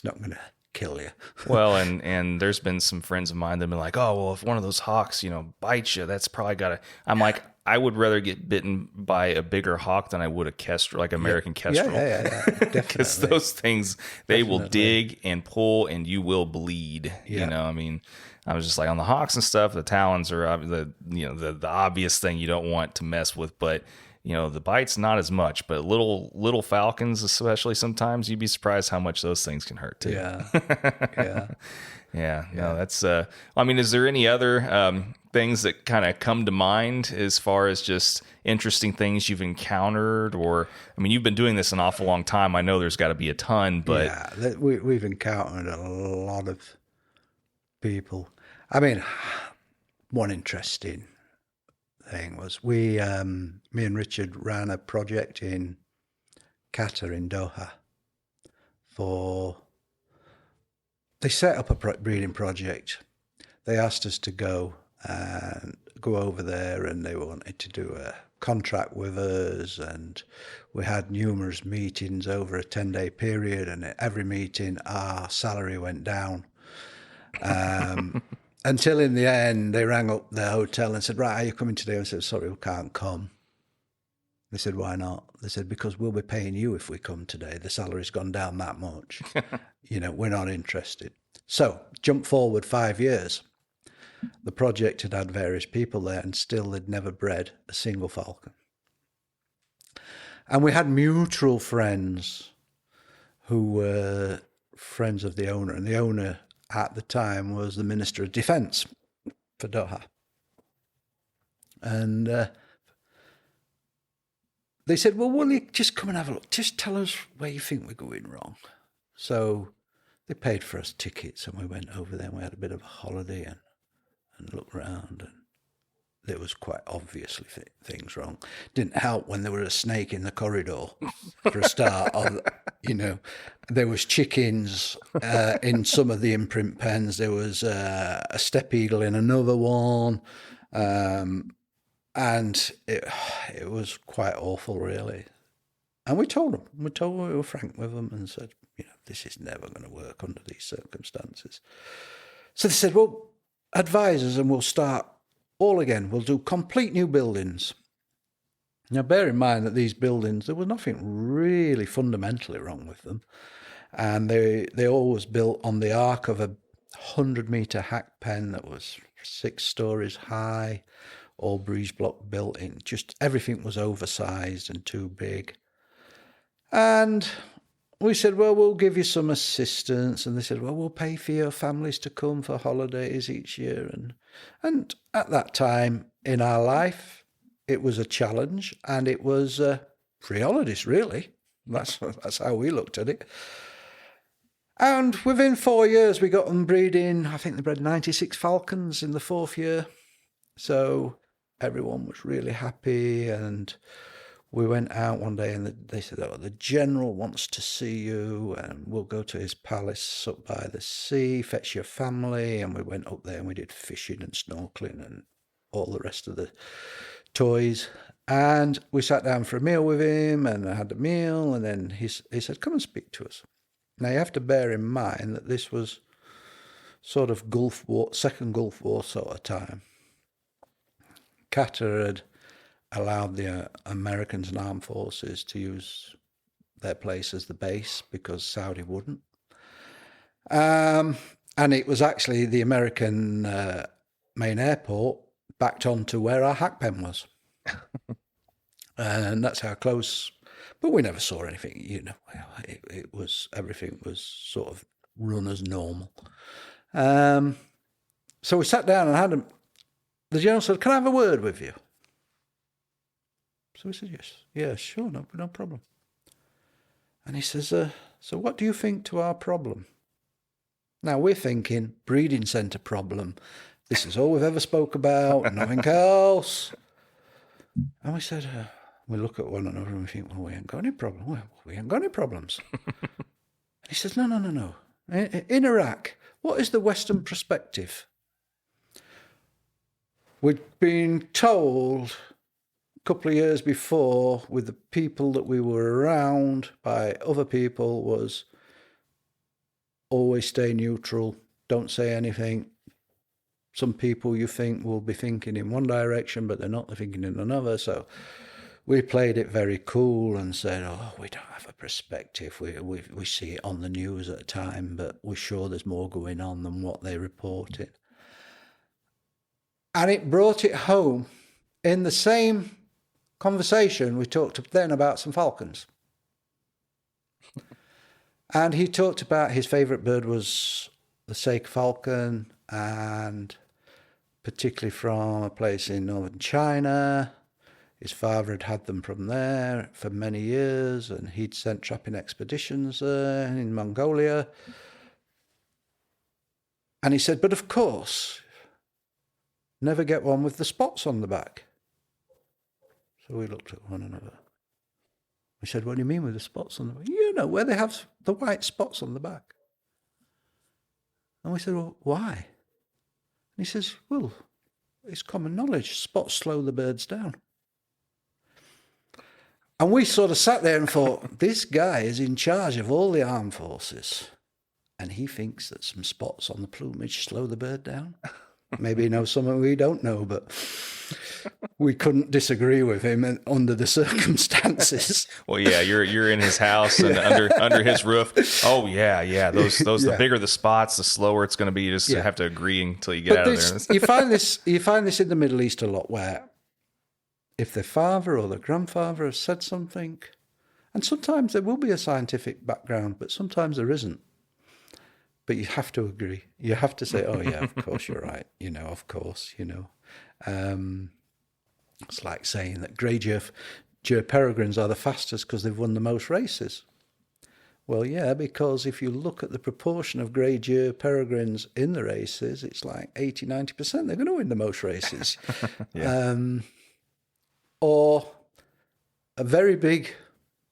not going to kill you. Well, and there's been some friends of mine that have been like, oh, well, if one of those hawks, bites you, that's probably got to... I'm like, I would rather get bitten by a bigger hawk than I would a kestrel, like American kestrel. Yeah, Because those things, they will dig and pull and you will bleed. I was just like, on the hawks and stuff, the talons are the obvious thing you don't want to mess with, but... the bites, not as much, but little falcons, especially sometimes, you'd be surprised how much those things can hurt too. Yeah. No, that's, is there any other things that kind of come to mind as far as just interesting things you've encountered? Or, you've been doing this an awful long time. I know there's got to be a ton, but. Yeah, we've encountered a lot of people. One interesting thing was me and Richard ran a project in Qatar, in Doha, they set up a breeding project. They asked us to go over there, and they wanted to do a contract with us, and we had numerous meetings over a 10-day period, and at every meeting our salary went down. Until in the end, they rang up the hotel and said, right, are you coming today? I said, sorry, we can't come. They said, why not? They said, because we'll be paying you if we come today. The salary's gone down that much. We're not interested. So jump forward 5 years. The project had had various people there, and still they'd never bred a single falcon. And we had mutual friends who were friends of the owner. And the owner at the time was the Minister of Defence for Doha. And they said, well, will you just come and have a look? Just tell us where you think we're going wrong. So they paid for us tickets, and we went over there and we had a bit of a holiday and looked around, and there was quite obviously things wrong. Didn't help when there was a snake in the corridor for a start. There was chickens in some of the imprint pens. There was a steppe eagle in another one. And it was quite awful, really. And we told them. We were frank with them and said, this is never going to work under these circumstances. So they said, well, advise us and we'll start all again. We'll do complete new buildings. Now, bear in mind that these buildings, there was nothing really fundamentally wrong with them. And they all was built on the arc of a 100-metre hack pen that was 6 stories high, all breeze block built in. Just everything was oversized and too big. And we said, well, we'll give you some assistance. And they said, well, we'll pay for your families to come for holidays each year. And at that time in our life, it was a challenge, and it was free holidays, really. That's how we looked at it. And within 4 years, we got them breeding. I think they bred 96 falcons in the 4th year. So everyone was really happy, and we went out one day and they said, oh, the general wants to see you, and we'll go to his palace up by the sea, fetch your family. And we went up there and we did fishing and snorkeling and all the rest of the toys. And we sat down for a meal with him, and I had a meal, and then he said, come and speak to us. Now, you have to bear in mind that this was sort of Second Gulf War sort of time. Qatar had allowed the Americans and armed forces to use their place as the base because Saudi wouldn't. And it was actually the American main airport backed onto where our hack pen was. And that's how close, but we never saw anything, it was, everything was sort of run as normal. So we sat down and had the general said, can I have a word with you? So we said, yes. Yeah, sure, no problem. And he says, so what do you think to our problem? Now, we're thinking breeding centre problem. This is all we've ever spoke about, nothing else. And we said, we look at one another and we think, well, we ain't got any problem. Well, we ain't got any problems. And he says, no. In Iraq, what is the Western perspective? We'd been told a couple of years before with the people that we were around by other people was always stay neutral, don't say anything. Some people you think will be thinking in one direction, but they're not, they're thinking in another. So we played it very cool and said, oh, we don't have a perspective. We see it on the news at a time, but we're sure there's more going on than what they reported. And it brought it home. In the same conversation, we talked then about some falcons. And he talked about his favourite bird was the Sake falcon, and particularly from a place in northern China. His father had them from there for many years, and he'd sent trapping expeditions there in Mongolia. And he said, but of course, never get one with the spots on the back. So we looked at one another. We said, what do you mean with the spots on the back? You know, where they have the white spots on the back. And we said, well, why? And he says, well, it's common knowledge. Spots slow the birds down. And we sort of sat there and thought, this guy is in charge of all the armed forces. and he thinks that some spots on the plumage slow the bird down. Maybe he knows something we don't know, but we couldn't disagree with him under the circumstances. Well, yeah, you're in his house and under his roof. Oh yeah. Those the bigger the spots, the slower it's going to be. You just have to agree until you get out of there. You find this in the Middle East a lot, where if their father or their grandfather has said something, and sometimes there will be a scientific background, but sometimes there isn't. But you have to agree. You have to say, "Oh yeah, of course you're right." Of course, It's like saying that grey Ger peregrines are the fastest because they've won the most races. Well, yeah, because if you look at the proportion of grey Ger peregrines in the races, it's like 80-90%. They're going to win the most races. Or a very big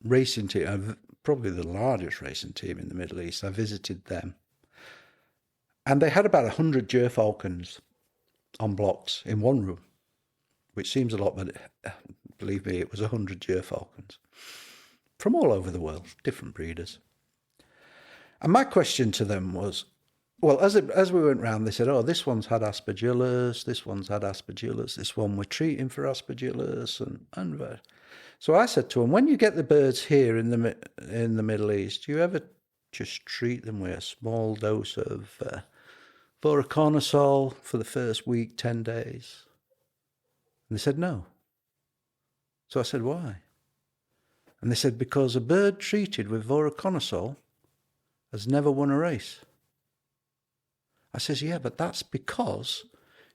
racing team, probably the largest racing team in the Middle East. I visited them. And they had about 100 Ger falcons on blocks in one room, which seems a lot, but believe me, it was 100 Ger falcons from all over the world, different breeders. And my question to them was, well, as we went round, they said, "Oh, this one's had aspergillus, this one's had aspergillus, this one we're treating for aspergillus," and so I said to them, "When you get the birds here in the Middle East, do you ever just treat them with a small dose of voriconazole for the first week, 10 days?" And they said no. So I said, "Why?" And they said, "Because a bird treated with voriconazole has never won a race." I says, "Yeah, but that's because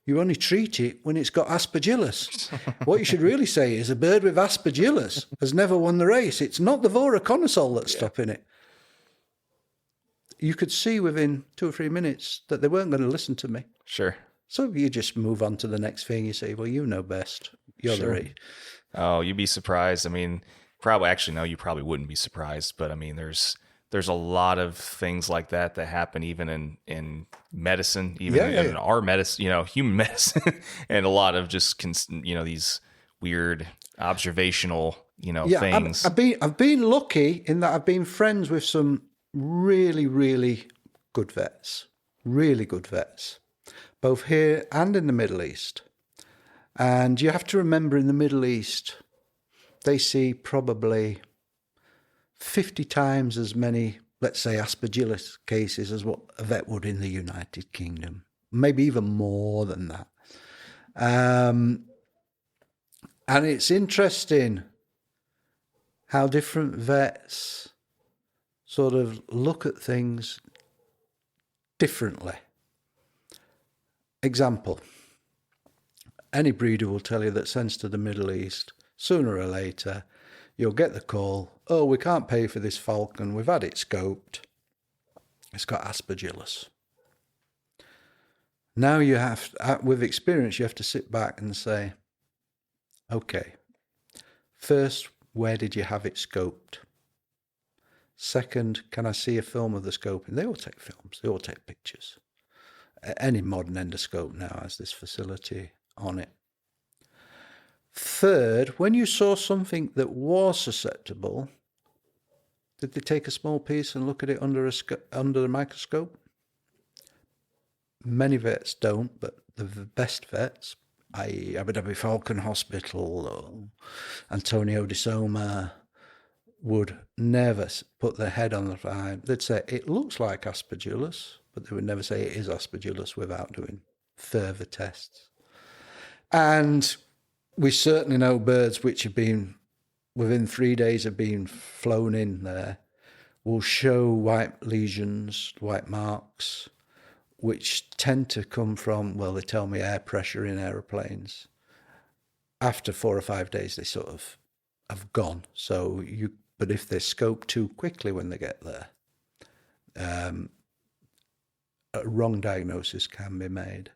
you only treat it when it's got aspergillus. What you should really say is a bird with aspergillus has never won the race. It's not the voriconazole that's stopping it." You could see within 2 or 3 minutes that they weren't going to listen to me. Sure. So you just move on to the next thing. You say, "Well, you know best. You're the race." Oh, you'd be surprised. I mean, you probably wouldn't be surprised, but I mean, there's a lot of things like that happen even in medicine, in our medicine, human medicine, and a lot of just, these weird observational, things. I've been lucky in that I've been friends with some really, really good vets, both here and in the Middle East. And you have to remember, in the Middle East, they see probably 50 times as many, let's say, aspergillus cases as what a vet would in the United Kingdom, maybe even more than that. And it's interesting how different vets sort of look at things differently. Example, any breeder will tell you that sends to the Middle East, sooner or later, you'll get the call, "Oh, we can't pay for this falcon. We've had it scoped. It's got aspergillus." Now with experience, you have to sit back and say, "Okay, first, where did you have it scoped? Second, can I see a film of the scoping?" They all take films. They all take pictures. Any modern endoscope now has this facility on it. Third, when you saw something that was susceptible, did they take a small piece and look at it under the microscope? Many vets don't, but the best vets, i.e. Abu Dhabi Falcon Hospital or Antonio de Soma, would never put their head on the fire. They'd say, "It looks like aspergillus," but they would never say it is aspergillus without doing further tests. And we certainly know birds which have been, within 3 days of being flown in there, will show white lesions, white marks, which tend to come from, well, they tell me, air pressure in aeroplanes. After 4 or 5 days, they sort of have gone. But if they're scoped too quickly when they get there, a wrong diagnosis can be made.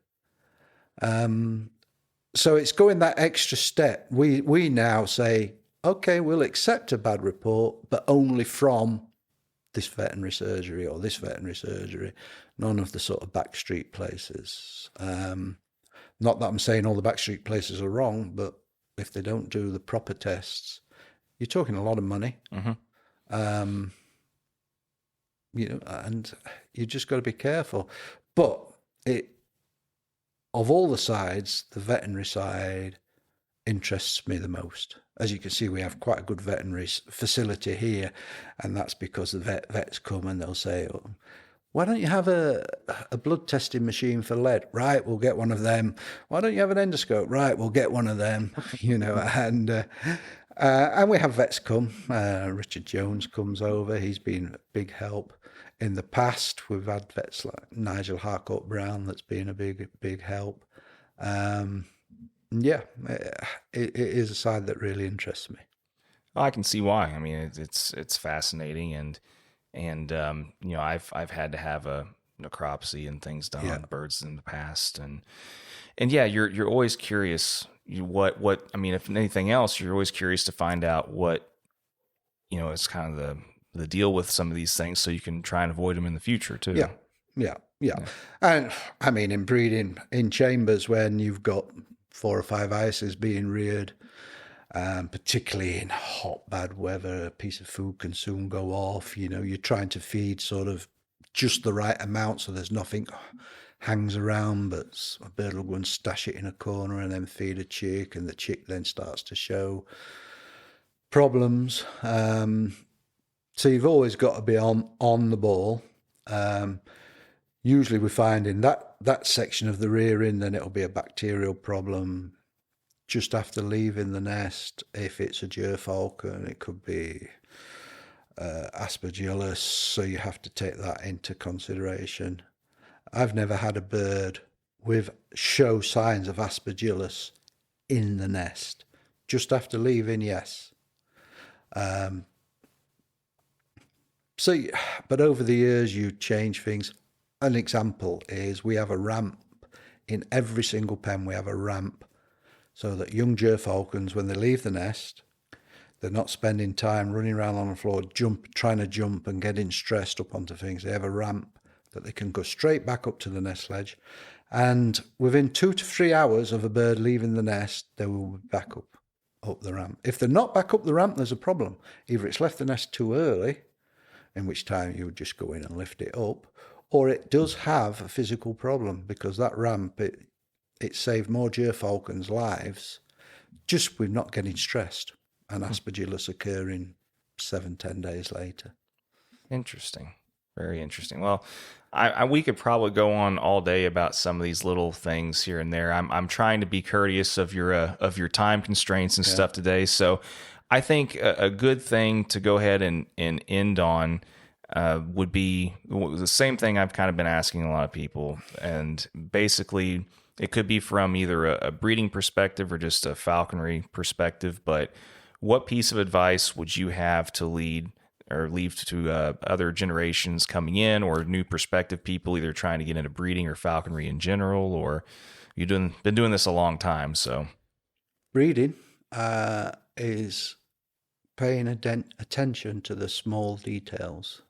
So it's going that extra step. We now say, "Okay, we'll accept a bad report, but only from this veterinary surgery or this veterinary surgery, none of the sort of backstreet places." Not that I'm saying all the backstreet places are wrong, but if they don't do the proper tests, you're talking a lot of money. Mm-hmm. and you just got to be careful. But of all the sides, the veterinary side interests me the most. As you can see, we have quite a good veterinary facility here, and that's because the vets come and they'll say, "Oh, why don't you have a blood testing machine for lead?" Right, we'll get one of them. Why don't you have an endoscope? Right, we'll get one of them. And we have vets come. Richard Jones comes over. He's been a big help. In the past, we've had vets like Nigel Harcourt Brown that's been a big help. It is a side that really interests me. I can see why. I mean, it's fascinating, and I've had to have a necropsy and things done on birds in the past, and you're always curious. What I mean, if anything else, you're always curious to find out what it's kind of the deal with some of these things, so you can try and avoid them in the future too. Yeah. And I mean, in breeding in chambers, when you've got 4 or 5 ices being reared, particularly in hot, bad weather, a piece of food can soon go off. You're trying to feed sort of just the right amount so there's nothing hangs around, but a bird will go and stash it in a corner and then feed a chick, and the chick then starts to show problems. So you've always got to be on the ball. Usually we find in that section of the rearing, then it'll be a bacterial problem. Just after leaving the nest, if it's a gerfalcon, it could be aspergillus, so you have to take that into consideration. I've never had a bird show signs of aspergillus in the nest. Just after leaving, yes. But over the years, you change things. An example is we have a ramp in every single pen. We have a ramp so that young gerfalcons, when they leave the nest, they're not spending time running around on the floor, trying to jump and getting stressed up onto things. They have a ramp that they can go straight back up to the nest ledge. And within 2 to 3 hours of a bird leaving the nest, they will be back up the ramp. If they're not back up the ramp, there's a problem. Either it's left the nest too early, in which time you would just go in and lift it up, or it does have a physical problem, because that ramp, it saved more gerfalcons' lives just with not getting stressed and aspergillus occurring 7-10 days later. Interesting. Very interesting. Well, we could probably go on all day about some of these little things here and there. I'm trying to be courteous of your time constraints and stuff today. So I think a good thing to go ahead and end on would be the same thing I've kind of been asking a lot of people. And basically, it could be from either a breeding perspective or just a falconry perspective. But what piece of advice would you have to leave to other generations coming in, or new prospective people either trying to get into breeding or falconry in general, or you've been doing this a long time? So breeding is paying attention to the small details.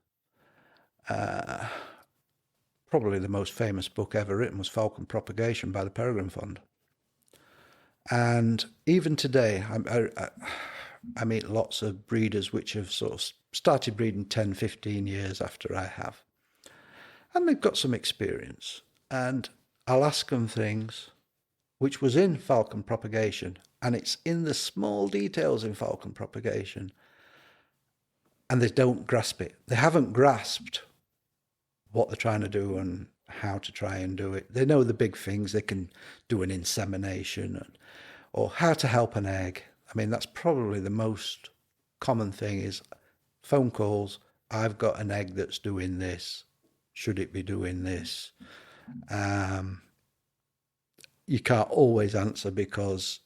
Probably the most famous book ever written was Falcon Propagation by the Peregrine Fund. And even today, I meet lots of breeders which have sort of started breeding 10, 15 years after I have. And they've got some experience. And I'll ask them things which was in Falcon Propagation, and it's in the small details in Falcon Propagation, and they don't grasp it. They haven't grasped what they're trying to do and how to try and do it. They know the big things. They can do an insemination or how to help an egg. I mean, that's probably the most common thing is phone calls. I've got an egg that's doing this. Should it be doing this? You can't always answer because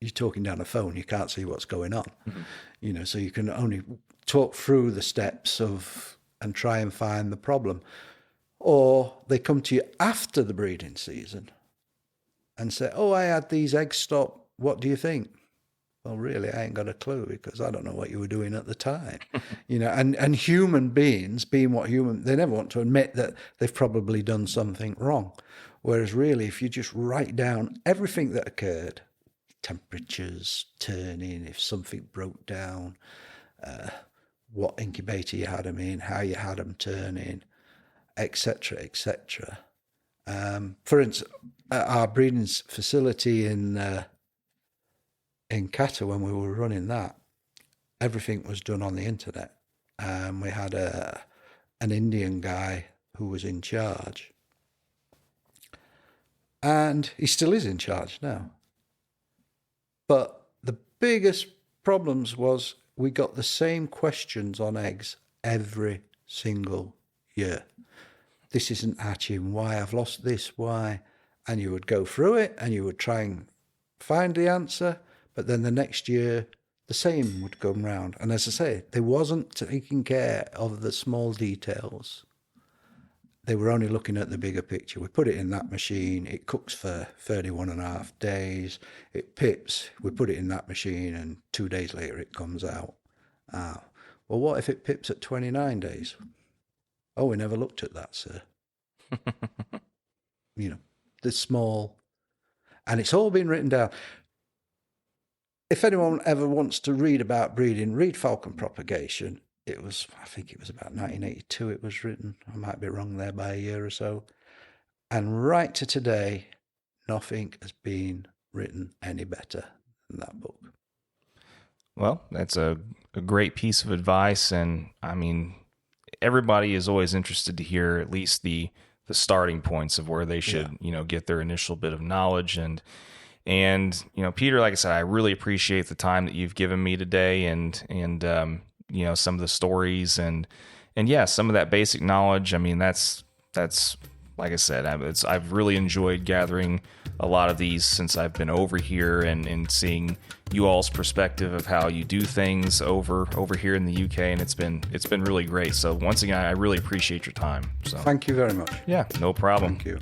you're talking down a phone. You can't see what's going on. Mm-hmm. So you can only talk through the steps and try and find the problem. Or they come to you after the breeding season and say, "Oh, I had these eggs stop. What do you think?" Well, really, I ain't got a clue because I don't know what you were doing at the time. And human beings, being what they never want to admit that they've probably done something wrong. Whereas really, if you just write down everything that occurred, temperatures, turning, if something broke down, what incubator you had them in, how you had them turning, etc., etc. For instance, at our breeding facility in Qatar, when we were running that, everything was done on the internet. We had an Indian guy who was in charge, and he still is in charge now. But the biggest problems was we got the same questions on eggs every single year. This isn't hatching, why? I've lost this, why? And you would go through it and you would try and find the answer, but then the next year the same would come round. And as I say, they wasn't taking care of the small details. They were only looking at the bigger picture. We put it in that machine, it cooks for 31.5 days, it pips, we put it in that machine, and 2 days later it comes out. Well, what if it pips at 29 days? Oh, we never looked at that, sir. You know, the small, and it's all been written down. If anyone ever wants to read about breeding, read Falcon Propagation. I think it was about 1982 it was written. I might be wrong there by a year or so. And right to today, nothing has been written any better than that book. Well, that's a great piece of advice. And I mean, everybody is always interested to hear at least the starting points of where they should, get their initial bit of knowledge. And Peter, like I said, I really appreciate the time that you've given me today, and some of the stories and some of that basic knowledge. I mean, that's like I said, I've really enjoyed gathering a lot of these since I've been over here and seeing you all's perspective of how you do things over here in the UK, and it's been really great. So once again, I really appreciate your time. So thank you very much. Yeah, no problem. Thank you.